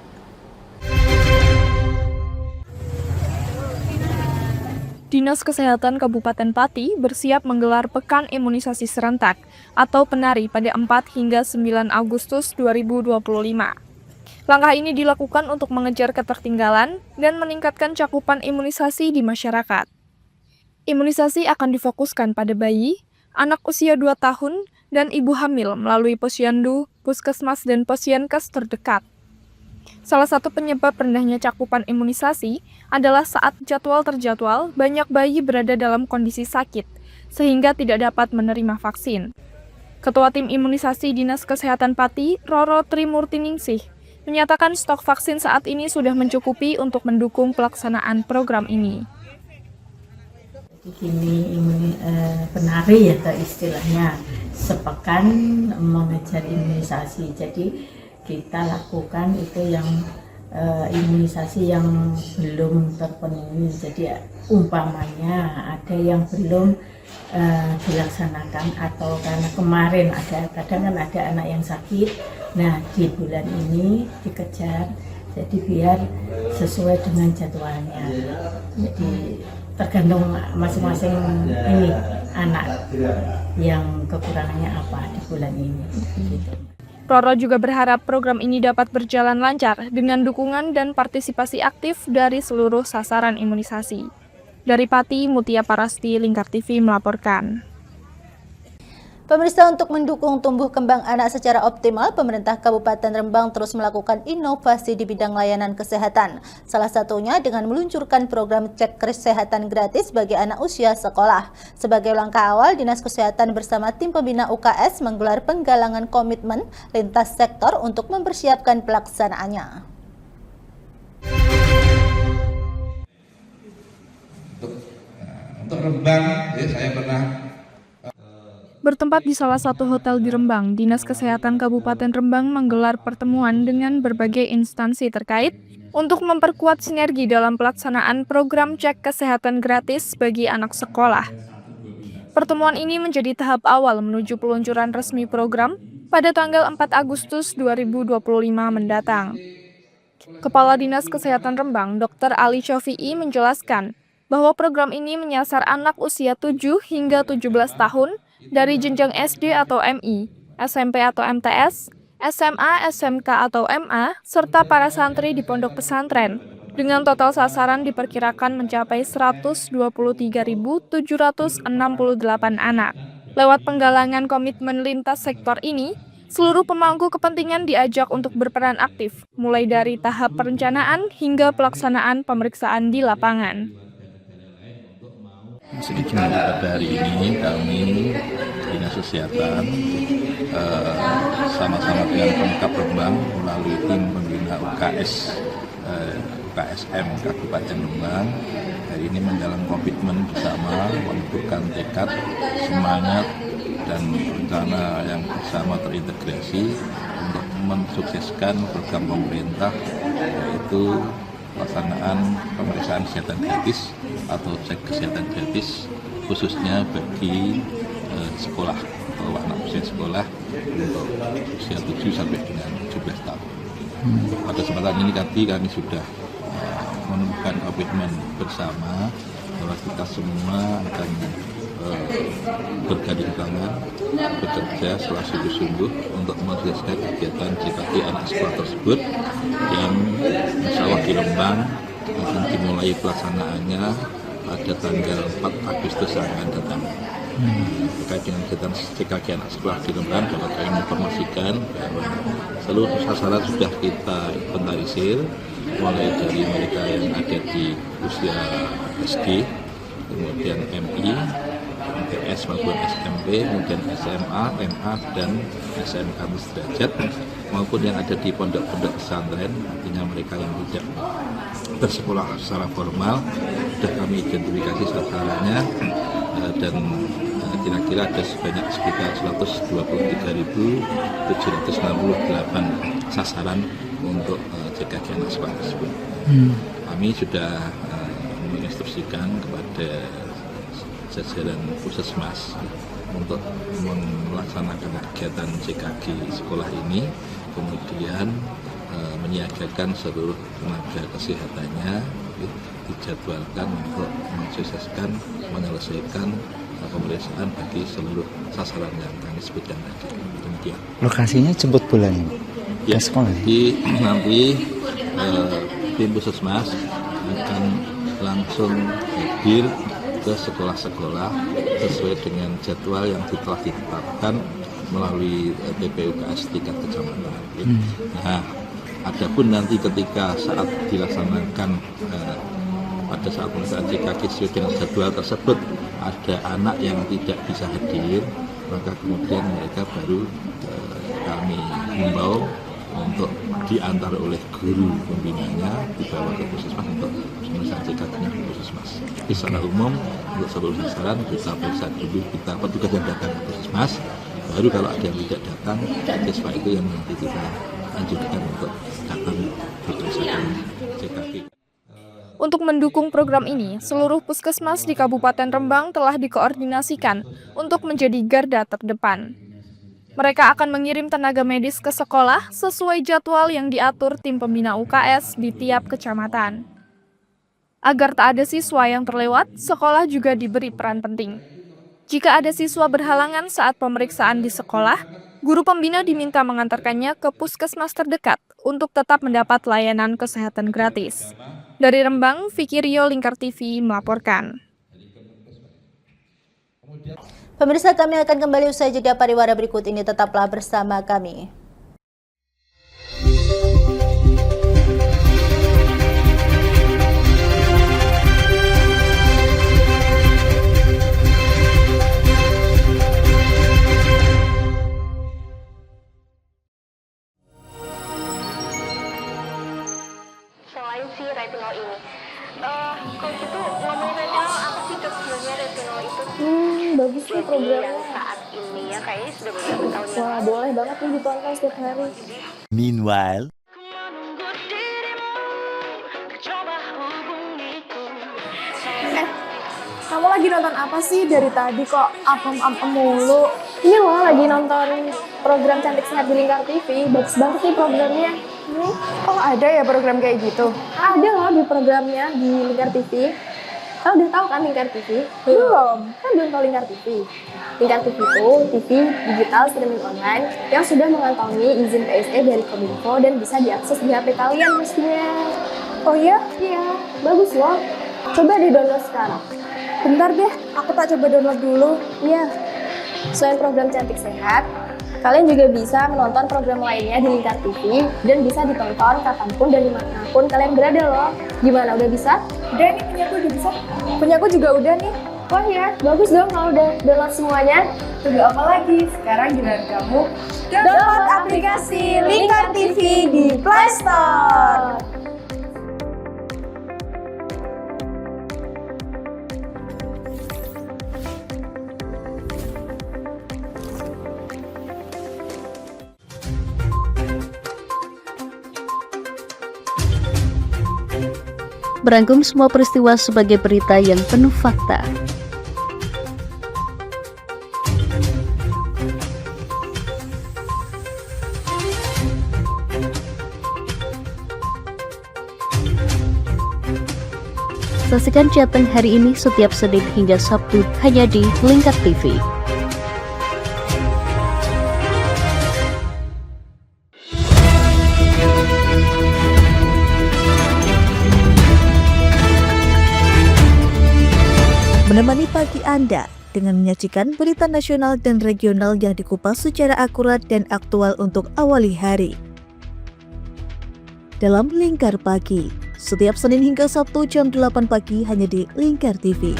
Dinas Kesehatan Kabupaten Pati bersiap menggelar Pekan Imunisasi Serentak atau Penari pada 4 hingga 9 Agustus 2025. Langkah ini dilakukan untuk mengejar ketertinggalan dan meningkatkan cakupan imunisasi di masyarakat. Imunisasi akan difokuskan pada bayi, anak usia 2 tahun, dan ibu hamil melalui Posyandu, Puskesmas, dan Posyankes terdekat. Salah satu penyebab rendahnya cakupan imunisasi adalah saat jadwal terjadwal, banyak bayi berada dalam kondisi sakit, sehingga tidak dapat menerima vaksin. Ketua Tim Imunisasi Dinas Kesehatan Pati, Roro Trimurtiningsih, menyatakan stok vaksin saat ini sudah mencukupi untuk mendukung pelaksanaan program ini. Ini penari ya istilahnya, sepekan mengejar imunisasi. Jadi kita lakukan itu yang imunisasi yang belum terpenuhi. Jadi umpamanya ada yang belum dilaksanakan atau karena kemarin kadang kan ada anak yang sakit. Nah, di bulan ini dikejar jadi biar sesuai dengan jadwalnya. Jadi tergantung masing-masing ini anak yang kekurangannya apa di bulan ini gitu. Roro juga berharap program ini dapat berjalan lancar dengan dukungan dan partisipasi aktif dari seluruh sasaran imunisasi. Dari Pati, Mutia Parasti, Lingkar TV melaporkan. Pemirsa, untuk mendukung tumbuh kembang anak secara optimal, pemerintah Kabupaten Rembang terus melakukan inovasi di bidang layanan kesehatan. Salah satunya dengan meluncurkan program cek kesehatan gratis bagi anak usia sekolah. Sebagai langkah awal, Dinas Kesehatan bersama tim pembina UKS menggelar penggalangan komitmen lintas sektor untuk mempersiapkan pelaksanaannya. Untuk Rembang, saya pernah Bertempat di salah satu hotel di Rembang, Dinas Kesehatan Kabupaten Rembang menggelar pertemuan dengan berbagai instansi terkait untuk memperkuat sinergi dalam pelaksanaan program cek kesehatan gratis bagi anak sekolah. Pertemuan ini menjadi tahap awal menuju peluncuran resmi program pada tanggal 4 Agustus 2025 mendatang. Kepala Dinas Kesehatan Rembang, Dr. Ali Syafi'i menjelaskan bahwa program ini menyasar anak usia 7 hingga 17 tahun dari jenjang SD atau MI, SMP atau MTS, SMA, SMK atau MA, serta para santri di pondok pesantren, dengan total sasaran diperkirakan mencapai 123.768 anak. Lewat penggalangan komitmen lintas sektor ini, seluruh pemangku kepentingan diajak untuk berperan aktif, mulai dari tahap perencanaan hingga pelaksanaan pemeriksaan di lapangan. Sedikit pada hari ini kami Dinas Kesehatan sama-sama dengan Pemkab Rembang melalui tim pembina UKSM Kabupaten Rembang hari ini mendalam komitmen bersama menentukan tekad, semangat dan rencana yang bersama terintegrasi untuk mensukseskan program pemerintah yaitu pelaksanaan pemeriksaan kesehatan gratis atau cek kesehatan gratis khususnya bagi sekolah atau anak usia sekolah untuk usia 7 sampai dengan 17 tahun. Pada kesempatan ini kami sudah menemukan komitmen bersama bahwa kita semua akan bergandeng tangan bekerja secara sungguh-sungguh untuk menyelesaikan kegiatan JKT anak sekolah tersebut yang insya Allah di Rembang akan dimulai pelaksanaannya pada tanggal 4 Agustus yang akan datang. Terkait dengan kegiatan JKT anak sekolah di Rembang dapat kami informasikan bahwa seluruh sasaran sudah kita inventarisir mulai dari mereka yang ada di usia SD, kemudian MI, MTS maupun SMP, kemudian SMA, MA, dan SMK sederajat maupun yang ada di pondok-pondok pesantren, artinya mereka yang tidak bersekolah secara formal sudah kami identifikasi sasarannya dan kira-kira ada sebanyak sekitar 123.768 sasaran untuk JKT anak sekolah tersebut. Kami sudah menginstruksikan kepada jajaran Puskesmas untuk melaksanakan kegiatan JKG sekolah ini, kemudian menyiagakan seluruh tenaga kesehatannya, dijadwalkan untuk mensukseskan menyelesaikan pemeriksaan bagi seluruh sasaran yang kami sebutkan tadi. Demikian. Lokasinya jemput bola ini? Ya, nanti tim Puskesmas akan langsung hadir ke sekolah-sekolah sesuai dengan jadwal yang telah ditetapkan melalui TPUKS tingkat kecamatan. Nah, adapun nanti ketika saat dilaksanakan pada saat pemeriksaan JKG sesuai dengan jadwal tersebut ada anak yang tidak bisa hadir, maka kemudian mereka baru kami himbau untuk diantar oleh guru pembinanya dibawa ke Puskesmas untuk pemeriksaan JKG-nya ke Puskesmas. Secara umum untuk seluruh sasaran kita periksa dulu, kita petugas yang datang ke Puskesmas, baru kalau ada yang tidak datang, siswa itu yang nanti kita lanjutkan untuk datang berdasarkan JKG. Untuk mendukung program ini, seluruh puskesmas di Kabupaten Rembang telah dikoordinasikan untuk menjadi garda terdepan. Mereka akan mengirim tenaga medis ke sekolah sesuai jadwal yang diatur tim pembina UKS di tiap kecamatan. Agar tak ada siswa yang terlewat, sekolah juga diberi peran penting. Jika ada siswa berhalangan saat pemeriksaan di sekolah, guru pembina diminta mengantarkannya ke puskesmas terdekat untuk tetap mendapat layanan kesehatan gratis. Dari Rembang, Vicky Rio, Lingkar TV melaporkan. Pemirsa, kami akan kembali usai jeda pariwara berikut ini. Tetaplah bersama kami. Selain si retinol ini, coach itu ngomongin retinol apa sih dok sebenarnya retinol itu? Bagus nih programnya. Yang saat ini ya kayaknya sudah beberapa tahun yang Wah, boleh banget nih ditonton setiap hari. Meanwhile, Kamu lagi nonton apa sih dari tadi kok apem-apem mulu? Ini loh lagi nonton program Cantik Sehat di Lingkar TV. Bagus banget nih programnya. Oh, ada ya program kayak gitu? Ada loh di programnya di Lingkar TV. Kau udah tahu kan Lingkar TV? Belum. Kan belum tahu Lingkar TV. Lingkar TV itu TV digital streaming online yang sudah mengantongi izin PSE dari Kominfo dan bisa diakses di HP kalian mestinya. Oh iya? Iya, bagus loh. Coba di download sekarang. Bentar deh, aku tak coba download dulu. Iya. Selain program Cantik Sehat, kalian juga bisa menonton program lainnya di Lingkar TV dan bisa ditonton kapanpun dan dimanapun kalian berada loh. Gimana, udah bisa? Udah nih, punyaku udah bisa. Punyaku juga udah nih. Wah ya, bagus dong kalau udah download semuanya. Tunggu apa lagi? Sekarang giliran kamu download aplikasi Lingkar TV di Play Store. Merangkum semua peristiwa sebagai berita yang penuh fakta. Saksikan Jateng hari ini setiap Senin hingga Sabtu hanya di Lingkar TV. Menemani pagi Anda dengan menyajikan berita nasional dan regional yang dikupas secara akurat dan aktual untuk awali hari. Dalam Lingkar Pagi, setiap Senin hingga Sabtu jam 8 pagi hanya di Lingkar TV.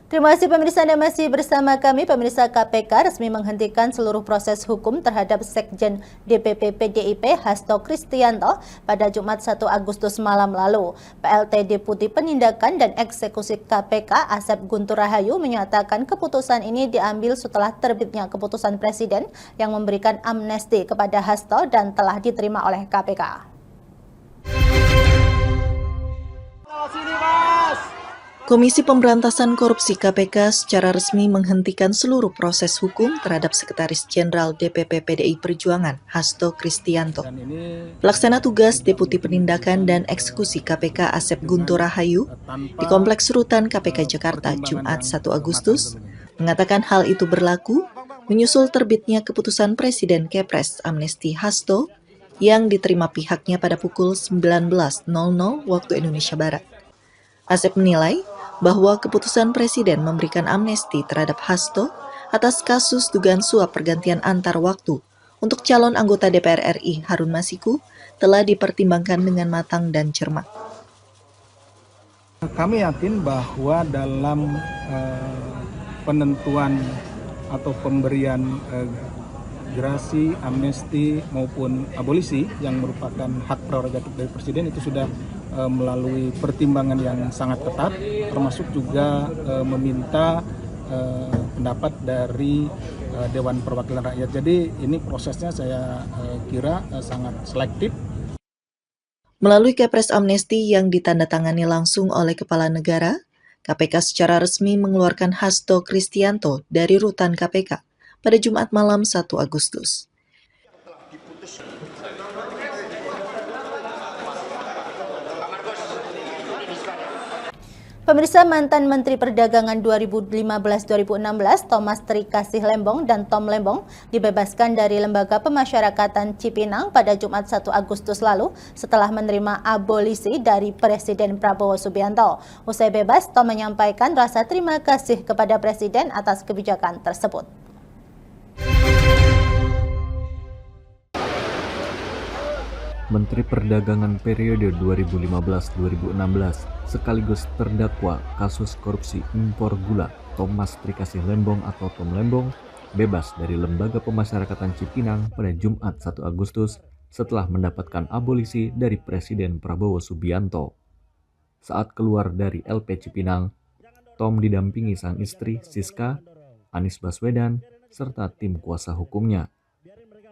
Terima kasih pemirsa, Anda masih bersama kami. Pemirsa, KPK resmi menghentikan seluruh proses hukum terhadap Sekjen DPP PDIP Hasto Kristianto pada Jumat 1 Agustus malam lalu. PLT Deputi Penindakan dan Eksekusi KPK Asep Guntur Rahayu menyatakan keputusan ini diambil setelah terbitnya keputusan Presiden yang memberikan amnesti kepada Hasto dan telah diterima oleh KPK. Komisi Pemberantasan Korupsi KPK secara resmi menghentikan seluruh proses hukum terhadap Sekretaris Jenderal DPP PDI Perjuangan Hasto Kristianto. Pelaksana tugas Deputi Penindakan dan Eksekusi KPK Asep Guntur Rahayu di Kompleks Rutan KPK Jakarta Jumat 1 Agustus mengatakan hal itu berlaku menyusul terbitnya keputusan Presiden Kepres amnesti Hasto yang diterima pihaknya pada pukul 19.00 waktu Indonesia Barat. Asep menilai bahwa keputusan Presiden memberikan amnesti terhadap Hasto atas kasus dugaan suap pergantian antar waktu untuk calon anggota DPR RI Harun Masiku telah dipertimbangkan dengan matang dan cermat. Kami yakin bahwa dalam penentuan atau pemberian gerasi, amnesti maupun abolisi yang merupakan hak prerogatif dari Presiden itu sudah melalui pertimbangan yang sangat ketat, termasuk juga meminta pendapat dari Dewan Perwakilan Rakyat. Jadi ini prosesnya saya kira sangat selektif. Melalui Kepres amnesti yang ditandatangani langsung oleh Kepala Negara, KPK secara resmi mengeluarkan Hasto Kristianto dari rutan KPK pada Jumat malam 1 Agustus. Pemirsa, mantan Menteri Perdagangan 2015-2016 Thomas Trikasih Lembong dan Tom Lembong dibebaskan dari Lembaga Pemasyarakatan Cipinang pada Jumat 1 Agustus lalu setelah menerima abolisi dari Presiden Prabowo Subianto. Usai bebas, Tom menyampaikan rasa terima kasih kepada Presiden atas kebijakan tersebut. Menteri Perdagangan periode 2015-2016 sekaligus terdakwa kasus korupsi impor gula Thomas Trikasih Lembong atau Tom Lembong bebas dari Lembaga Pemasyarakatan Cipinang pada Jumat 1 Agustus setelah mendapatkan abolisi dari Presiden Prabowo Subianto. Saat keluar dari LP Cipinang, Tom didampingi sang istri Siska, Anies Baswedan, serta tim kuasa hukumnya.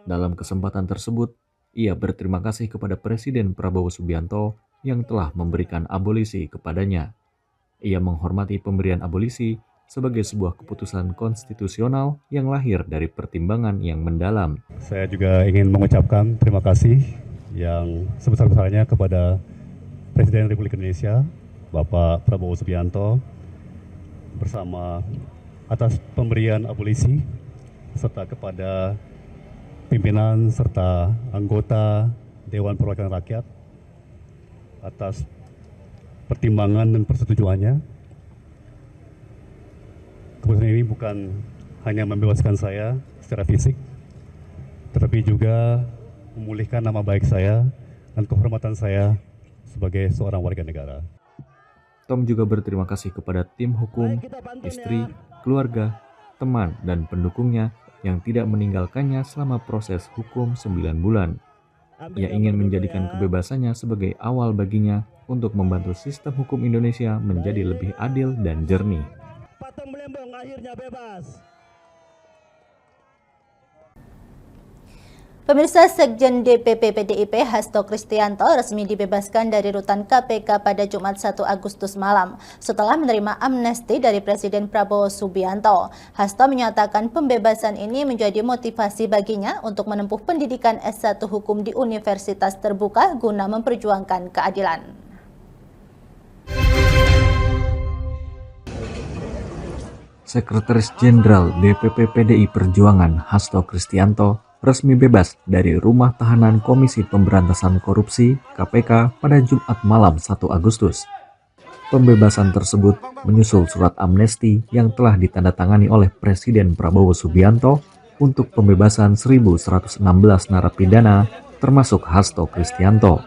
Dalam kesempatan tersebut, ia berterima kasih kepada Presiden Prabowo Subianto yang telah memberikan abolisi kepadanya. Ia menghormati pemberian abolisi sebagai sebuah keputusan konstitusional yang lahir dari pertimbangan yang mendalam. Saya juga ingin mengucapkan terima kasih yang sebesar-besarnya kepada Presiden Republik Indonesia Bapak Prabowo Subianto bersama atas pemberian abolisi serta kepada pimpinan serta anggota Dewan Perwakilan Rakyat atas pertimbangan dan persetujuannya. Keputusan ini bukan hanya membebaskan saya secara fisik, tetapi juga memulihkan nama baik saya dan kehormatan saya sebagai seorang warga negara. Tom juga berterima kasih kepada tim hukum, istri, keluarga, teman, dan pendukungnya yang tidak meninggalkannya selama proses hukum 9 bulan. Ia ingin menjadikan kebebasannya sebagai awal baginya untuk membantu sistem hukum Indonesia menjadi lebih adil dan jernih. Patung Melembong akhirnya bebas. Pemirsa, Sekjen DPP PDIP Hasto Kristianto resmi dibebaskan dari rutan KPK pada Jumat 1 Agustus malam setelah menerima amnesti dari Presiden Prabowo Subianto. Hasto menyatakan pembebasan ini menjadi motivasi baginya untuk menempuh pendidikan S1 Hukum di Universitas Terbuka guna memperjuangkan keadilan. Sekretaris Jenderal DPP PDI Perjuangan Hasto Kristianto resmi bebas dari Rumah Tahanan Komisi Pemberantasan Korupsi (KPK) pada Jumat malam 1 Agustus. Pembebasan tersebut menyusul surat amnesti yang telah ditandatangani oleh Presiden Prabowo Subianto untuk pembebasan 1.116 narapidana termasuk Hasto Kristianto.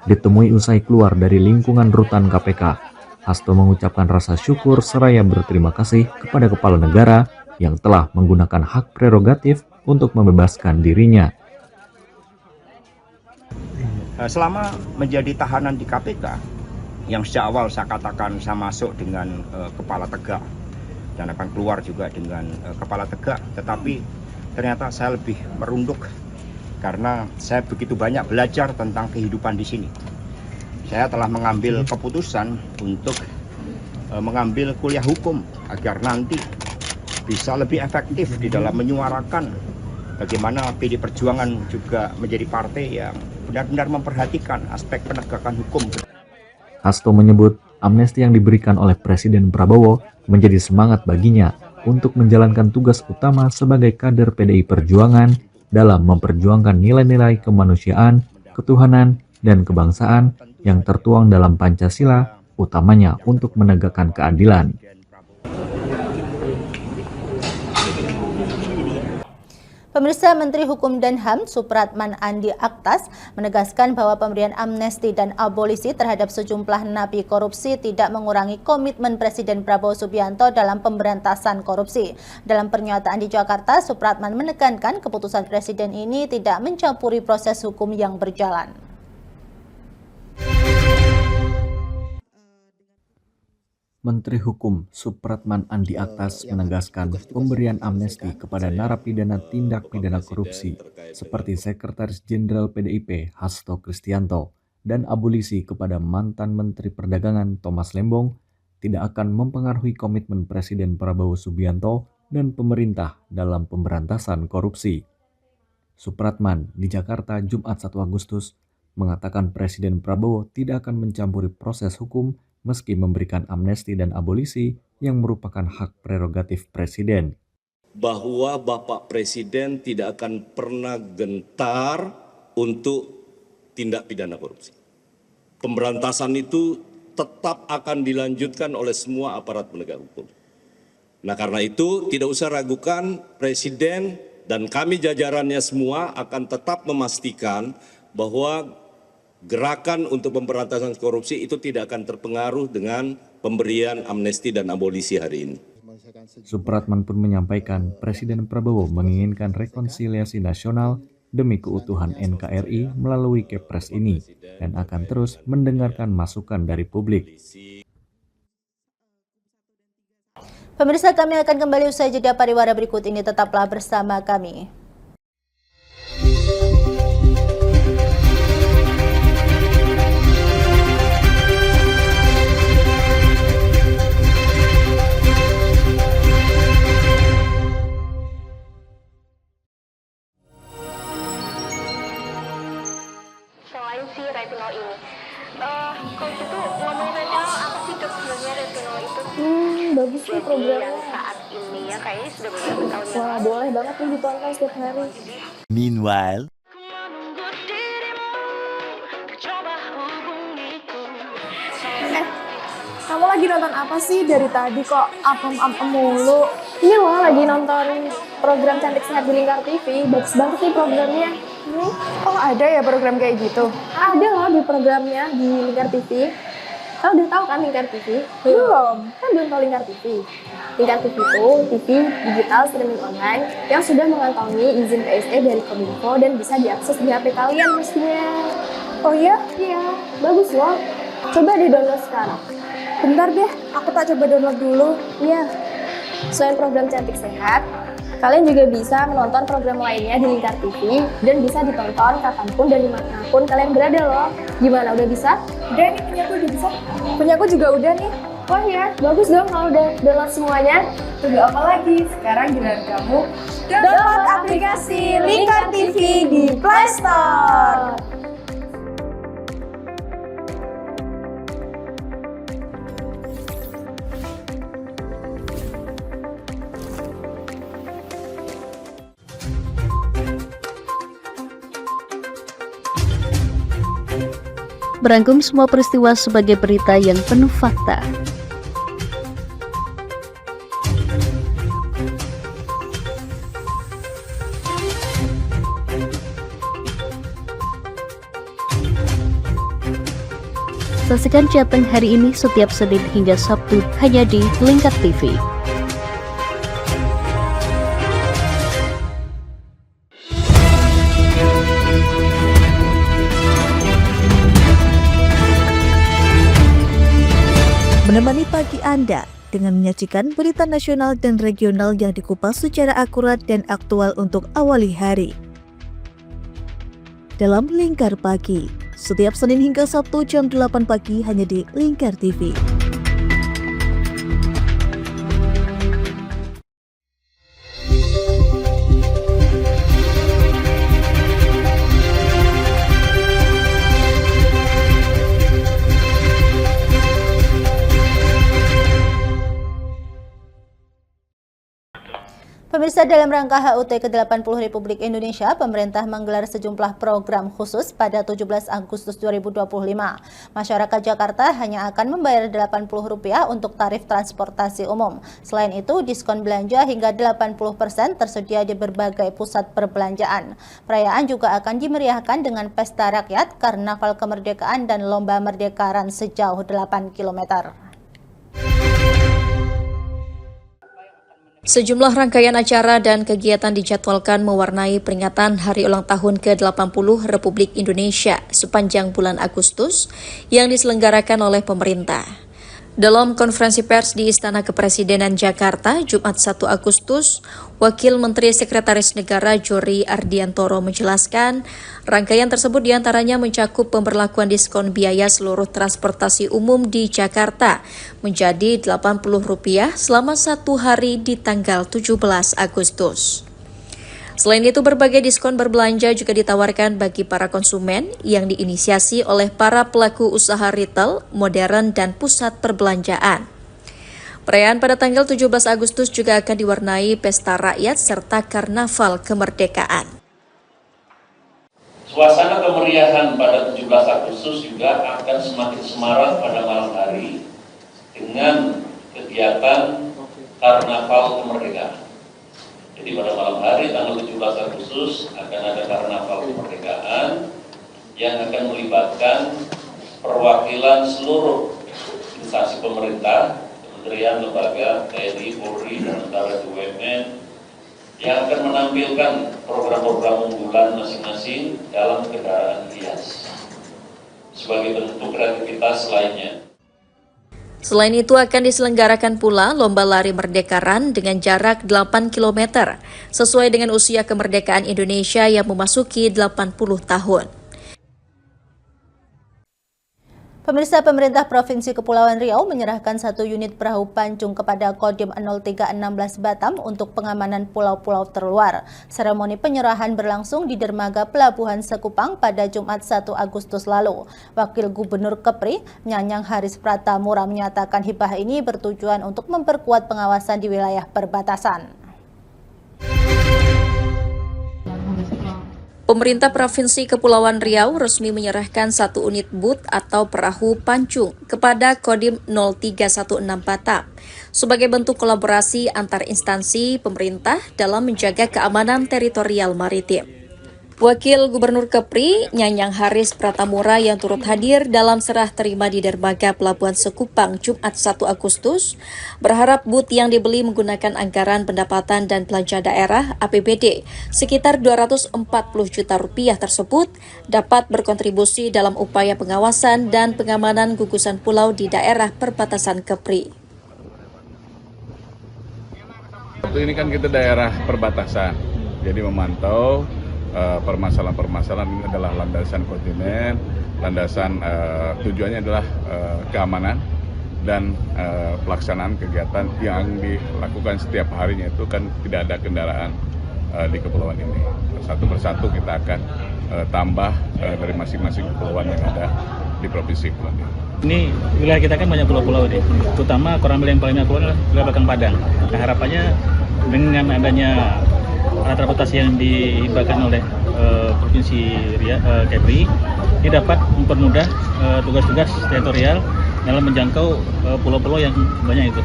Ditemui usai keluar dari lingkungan rutan KPK, Hasto mengucapkan rasa syukur seraya berterima kasih kepada Kepala Negara yang telah menggunakan hak prerogatif untuk membebaskan dirinya. Selama menjadi tahanan di KPK, yang sejak awal saya katakan saya masuk dengan kepala tegak dan akan keluar juga dengan kepala tegak, tetapi ternyata saya lebih merunduk karena saya begitu banyak belajar tentang kehidupan di sini. Saya telah mengambil keputusan untuk mengambil kuliah hukum agar nanti bisa lebih efektif di dalam menyuarakan bagaimana PD Perjuangan juga menjadi partai yang benar-benar memperhatikan aspek penegakan hukum. Hasto menyebut amnesti yang diberikan oleh Presiden Prabowo menjadi semangat baginya untuk menjalankan tugas utama sebagai kader PDI Perjuangan dalam memperjuangkan nilai-nilai kemanusiaan, ketuhanan, dan kebangsaan yang tertuang dalam Pancasila, utamanya untuk menegakkan keadilan. Pemirsa, Menteri Hukum dan HAM Supratman Andi Aktas menegaskan bahwa pemberian amnesti dan abolisi terhadap sejumlah napi korupsi tidak mengurangi komitmen Presiden Prabowo Subianto dalam pemberantasan korupsi. Dalam pernyataan di Jakarta, Supratman menekankan keputusan Presiden ini tidak mencampuri proses hukum yang berjalan. Menteri Hukum Supratman Andi Aktas menegaskan pemberian amnesti kepada narapidana tindak pidana korupsi seperti Sekretaris Jenderal PDIP Hasto Kristianto dan abolisi kepada mantan Menteri Perdagangan Thomas Lembong tidak akan mempengaruhi komitmen Presiden Prabowo Subianto dan pemerintah dalam pemberantasan korupsi. Supratman di Jakarta Jumat 1 Agustus mengatakan Presiden Prabowo tidak akan mencampuri proses hukum meski memberikan amnesti dan abolisi yang merupakan hak prerogatif Presiden. Bahwa Bapak Presiden tidak akan pernah gentar untuk tindak pidana korupsi. Pemberantasan itu tetap akan dilanjutkan oleh semua aparat penegak hukum. Nah, karena itu tidak usah ragukan, Presiden dan kami jajarannya semua akan tetap memastikan bahwa gerakan untuk pemberantasan korupsi itu tidak akan terpengaruh dengan pemberian amnesti dan abolisi hari ini. Supratman pun menyampaikan Presiden Prabowo menginginkan rekonsiliasi nasional demi keutuhan NKRI melalui Kepres ini dan akan terus mendengarkan masukan dari publik. Pemirsa, kami akan kembali usai jeda pariwara berikut ini, tetaplah bersama kami. Selain si retinol ini, coach itu ngomongin retinol itu. Bagus sih programnya. Yang saat ini ya kayaknya sudah beberapa tahun yang Wah, boleh banget nih ditonton setiap hari. Meanwhile, Kamu lagi nonton apa sih dari tadi kok apem-apem mulu? Ini loh lagi nonton program Cantik Sehat di Lingkar TV. Bagus banget sih programnya. Oh ada ya program kayak gitu? Ada loh di programnya di Lingkar TV. Kau udah tahu kan Lingkar TV? Belum. Kan belum tahu Lingkar TV. Lingkar TV itu TV digital streaming online yang sudah mengantongi izin PSE dari Kominfo dan bisa diakses di HP kalian mestinya. Oh iya? Iya, bagus loh. Coba di-download sekarang. Bentar deh, aku tak coba download dulu. Iya. Selain program Cantik Sehat, kalian juga bisa menonton program lainnya di Lingkar TV dan bisa ditonton kapanpun dan dimanapun kalian berada loh. Gimana, udah bisa? Udah nih, punyaku udah bisa. Punyaku juga udah nih. Wah ya, bagus dong kalau udah download semuanya. Tunggu apa lagi? Sekarang giliran kamu download aplikasi Lingkar TV di Play Store. Merangkum semua peristiwa sebagai berita yang penuh fakta. Saksikan Jateng hari ini setiap Senin hingga Sabtu hanya di Lingkar TV. Menemani pagi Anda dengan menyajikan berita nasional dan regional yang dikupas secara akurat dan aktual untuk awali hari. Dalam Lingkar Pagi, setiap Senin hingga Sabtu jam 8 pagi hanya di Lingkar TV. Pemirsa, dalam rangka HUT ke-80 Republik Indonesia, pemerintah menggelar sejumlah program khusus pada 17 Agustus 2025. Masyarakat Jakarta hanya akan membayar Rp80 untuk tarif transportasi umum. Selain itu, diskon belanja hingga 80% tersedia di berbagai pusat perbelanjaan. Perayaan juga akan dimeriahkan dengan pesta rakyat, karnaval kemerdekaan, dan lomba merdeka run sejauh 8 km. Sejumlah rangkaian acara dan kegiatan dijadwalkan mewarnai peringatan Hari Ulang Tahun ke-80 Republik Indonesia sepanjang bulan Agustus yang diselenggarakan oleh pemerintah. Dalam konferensi pers di Istana Kepresidenan Jakarta, Jumat 1 Agustus, Wakil Menteri Sekretaris Negara Djori Ardiantoro menjelaskan, rangkaian tersebut diantaranya mencakup pemberlakuan diskon biaya seluruh transportasi umum di Jakarta menjadi Rp80 selama 1 hari di tanggal 17 Agustus. Selain itu, berbagai diskon berbelanja juga ditawarkan bagi para konsumen yang diinisiasi oleh para pelaku usaha retail, modern, dan pusat perbelanjaan. Perayaan pada tanggal 17 Agustus juga akan diwarnai pesta rakyat serta karnaval kemerdekaan. Suasana kemeriahan pada 17 Agustus juga akan semakin semarak pada malam hari dengan kegiatan karnaval kemerdekaan. Jadi pada malam hari tanggal 17 Agustus akan ada karnaval kemerdekaan yang akan melibatkan perwakilan seluruh instansi pemerintah, kementerian, lembaga, TNI, Polri, dan antara BUMN yang akan menampilkan program-program unggulan masing-masing dalam kendaraan hias sebagai bentuk kreativitas lainnya. Selain itu akan diselenggarakan pula lomba lari Merdeka Run dengan jarak 8 km sesuai dengan usia kemerdekaan Indonesia yang memasuki 80 tahun. Pemirsa, pemerintah Provinsi Kepulauan Riau menyerahkan 1 unit perahu pancung kepada Kodim 0316 Batam untuk pengamanan pulau-pulau terluar. Seremoni penyerahan berlangsung di dermaga Pelabuhan Sekupang pada Jumat 1 Agustus lalu. Wakil Gubernur Kepri, Nyanyang Haris Pratamura menyatakan hibah ini bertujuan untuk memperkuat pengawasan di wilayah perbatasan. Pemerintah Provinsi Kepulauan Riau resmi menyerahkan 1 unit boot atau perahu pancung kepada Kodim 0316 Batam sebagai bentuk kolaborasi antar instansi pemerintah dalam menjaga keamanan teritorial maritim. Wakil Gubernur Kepri, Nyanyang Haris Pratamura yang turut hadir dalam serah terima di dermaga Pelabuhan Sekupang Jumat 1 Agustus, berharap boot yang dibeli menggunakan anggaran pendapatan dan belanja daerah APBD sekitar 240 juta rupiah tersebut dapat berkontribusi dalam upaya pengawasan dan pengamanan gugusan pulau di daerah perbatasan Kepri. Ini kan kita daerah perbatasan, jadi memantau permasalahan-permasalahan ini adalah landasan kontinen, landasan tujuannya adalah keamanan dan pelaksanaan kegiatan yang dilakukan setiap harinya itu kan tidak ada kendaraan di kepulauan ini. Satu persatu kita akan tambah dari masing-masing kepulauan yang ada di Provinsi Kepulauan Riau. Ini wilayah kita kan banyak pulau-pulau deh, terutama Koramil yang paling aku adalah wilayah Belakang Padang. Nah, harapannya dengan adanya alat transportasi yang dihibahkan oleh Provinsi Kepri, ini dapat mempermudah tugas-tugas teritorial dalam menjangkau pulau-pulau yang banyak itu.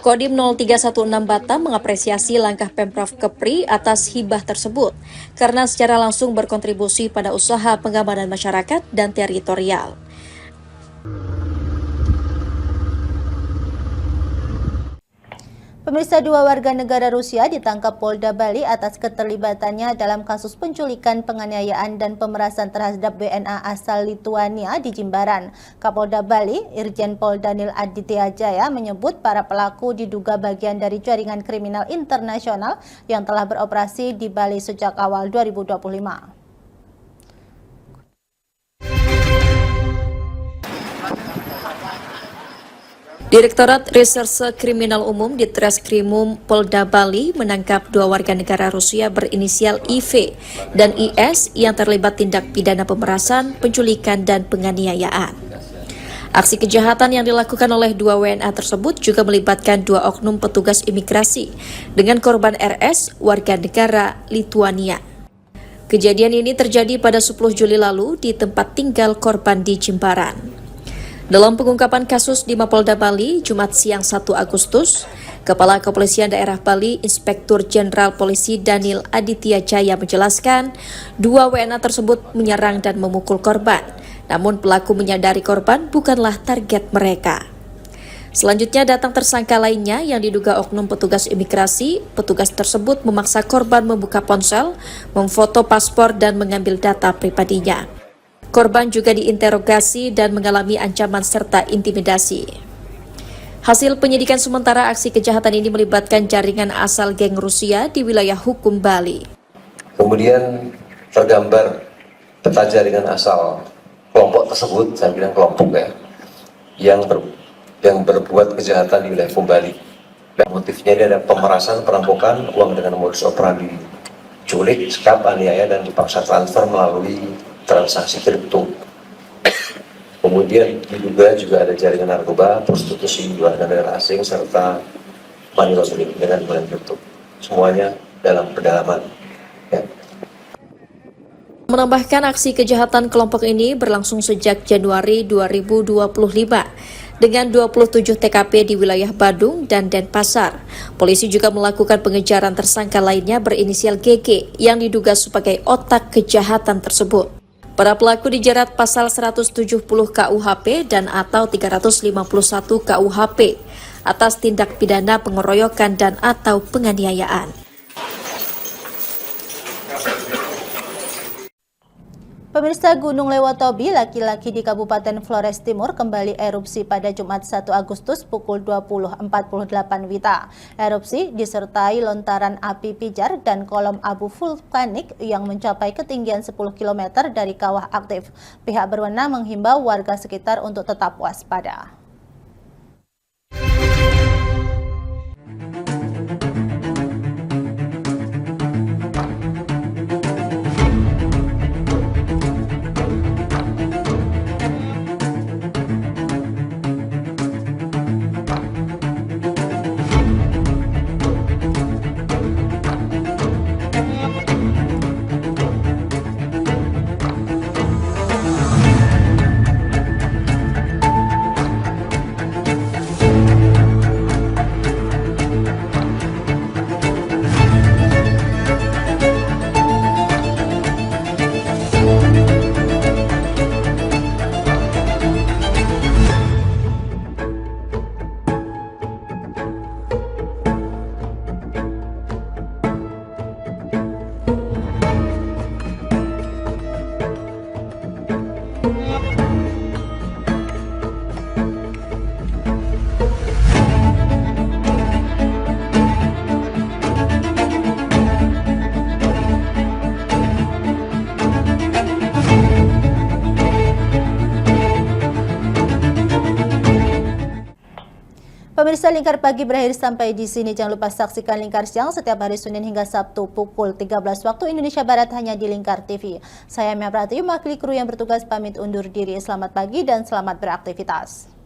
Kodim 0316 Batam mengapresiasi langkah Pemprov Kepri atas hibah tersebut karena secara langsung berkontribusi pada usaha pengamanan masyarakat dan teritorial. Pemirsa, 2 warga negara Rusia ditangkap Polda Bali atas keterlibatannya dalam kasus penculikan, penganiayaan, dan pemerasan terhadap WNA asal Lituania di Jimbaran. Kapolda Bali, Irjen Pol Daniel Aditya Jaya menyebut para pelaku diduga bagian dari jaringan kriminal internasional yang telah beroperasi di Bali sejak awal 2025. Direktorat Reserse Kriminal Umum di Treskrimum Polda Bali menangkap 2 warga negara Rusia berinisial IV dan IS yang terlibat tindak pidana pemerasan, penculikan, dan penganiayaan. Aksi kejahatan yang dilakukan oleh 2 WNA tersebut juga melibatkan 2 oknum petugas imigrasi dengan korban RS, warga negara Lituania. Kejadian ini terjadi pada 10 Juli lalu di tempat tinggal korban di Jimbaran. Dalam pengungkapan kasus di Mapolda Bali, Jumat siang 1 Agustus, Kepala Kepolisian Daerah Bali, Inspektur Jenderal Polisi Daniel Aditya Jaya menjelaskan, 2 WNA tersebut menyerang dan memukul korban, namun pelaku menyadari korban bukanlah target mereka. Selanjutnya datang tersangka lainnya yang diduga oknum petugas imigrasi. Petugas tersebut memaksa korban membuka ponsel, memfoto paspor, dan mengambil data pribadinya. Korban juga diinterogasi dan mengalami ancaman serta intimidasi. Hasil penyidikan sementara, aksi kejahatan ini melibatkan jaringan asal geng Rusia di wilayah hukum Bali. Kemudian tergambar peta jaringan asal kelompok tersebut, saya bilang kelompok ya, yang berbuat kejahatan di wilayah hukum Bali. Motifnya ini ada pemerasan, perampokan, uang dengan modus operandi culik, sekap, aniaya, dan dipaksa transfer melalui transaksi kripto. Kemudian diduga juga ada jaringan narkoba, prostitusi, warga negara asing, serta money laundering dengan bulan kripto. Semuanya dalam pendalaman. Ya. Menambahkan, aksi kejahatan kelompok ini berlangsung sejak Januari 2025 dengan 27 TKP di wilayah Badung dan Denpasar. Polisi juga melakukan pengejaran tersangka lainnya berinisial GG yang diduga sebagai otak kejahatan tersebut. Para pelaku dijerat pasal 170 KUHP dan atau 351 KUHP atas tindak pidana pengeroyokan dan atau penganiayaan. Pemirsa, Gunung Lewotobi, laki-laki di Kabupaten Flores Timur, kembali erupsi pada Jumat 1 Agustus pukul 20.48 WITA. Erupsi disertai lontaran api pijar dan kolom abu vulkanik yang mencapai ketinggian 10 km dari kawah aktif. Pihak berwenang menghimbau warga sekitar untuk tetap waspada. Pemirsa, Lingkar Pagi berakhir sampai di sini. Jangan lupa saksikan Lingkar Siang setiap hari Senin hingga Sabtu pukul 13 waktu Indonesia Barat hanya di Lingkar TV. Saya Mia Pratiwi, mewakili kru yang bertugas pamit undur diri. Selamat pagi dan selamat beraktivitas.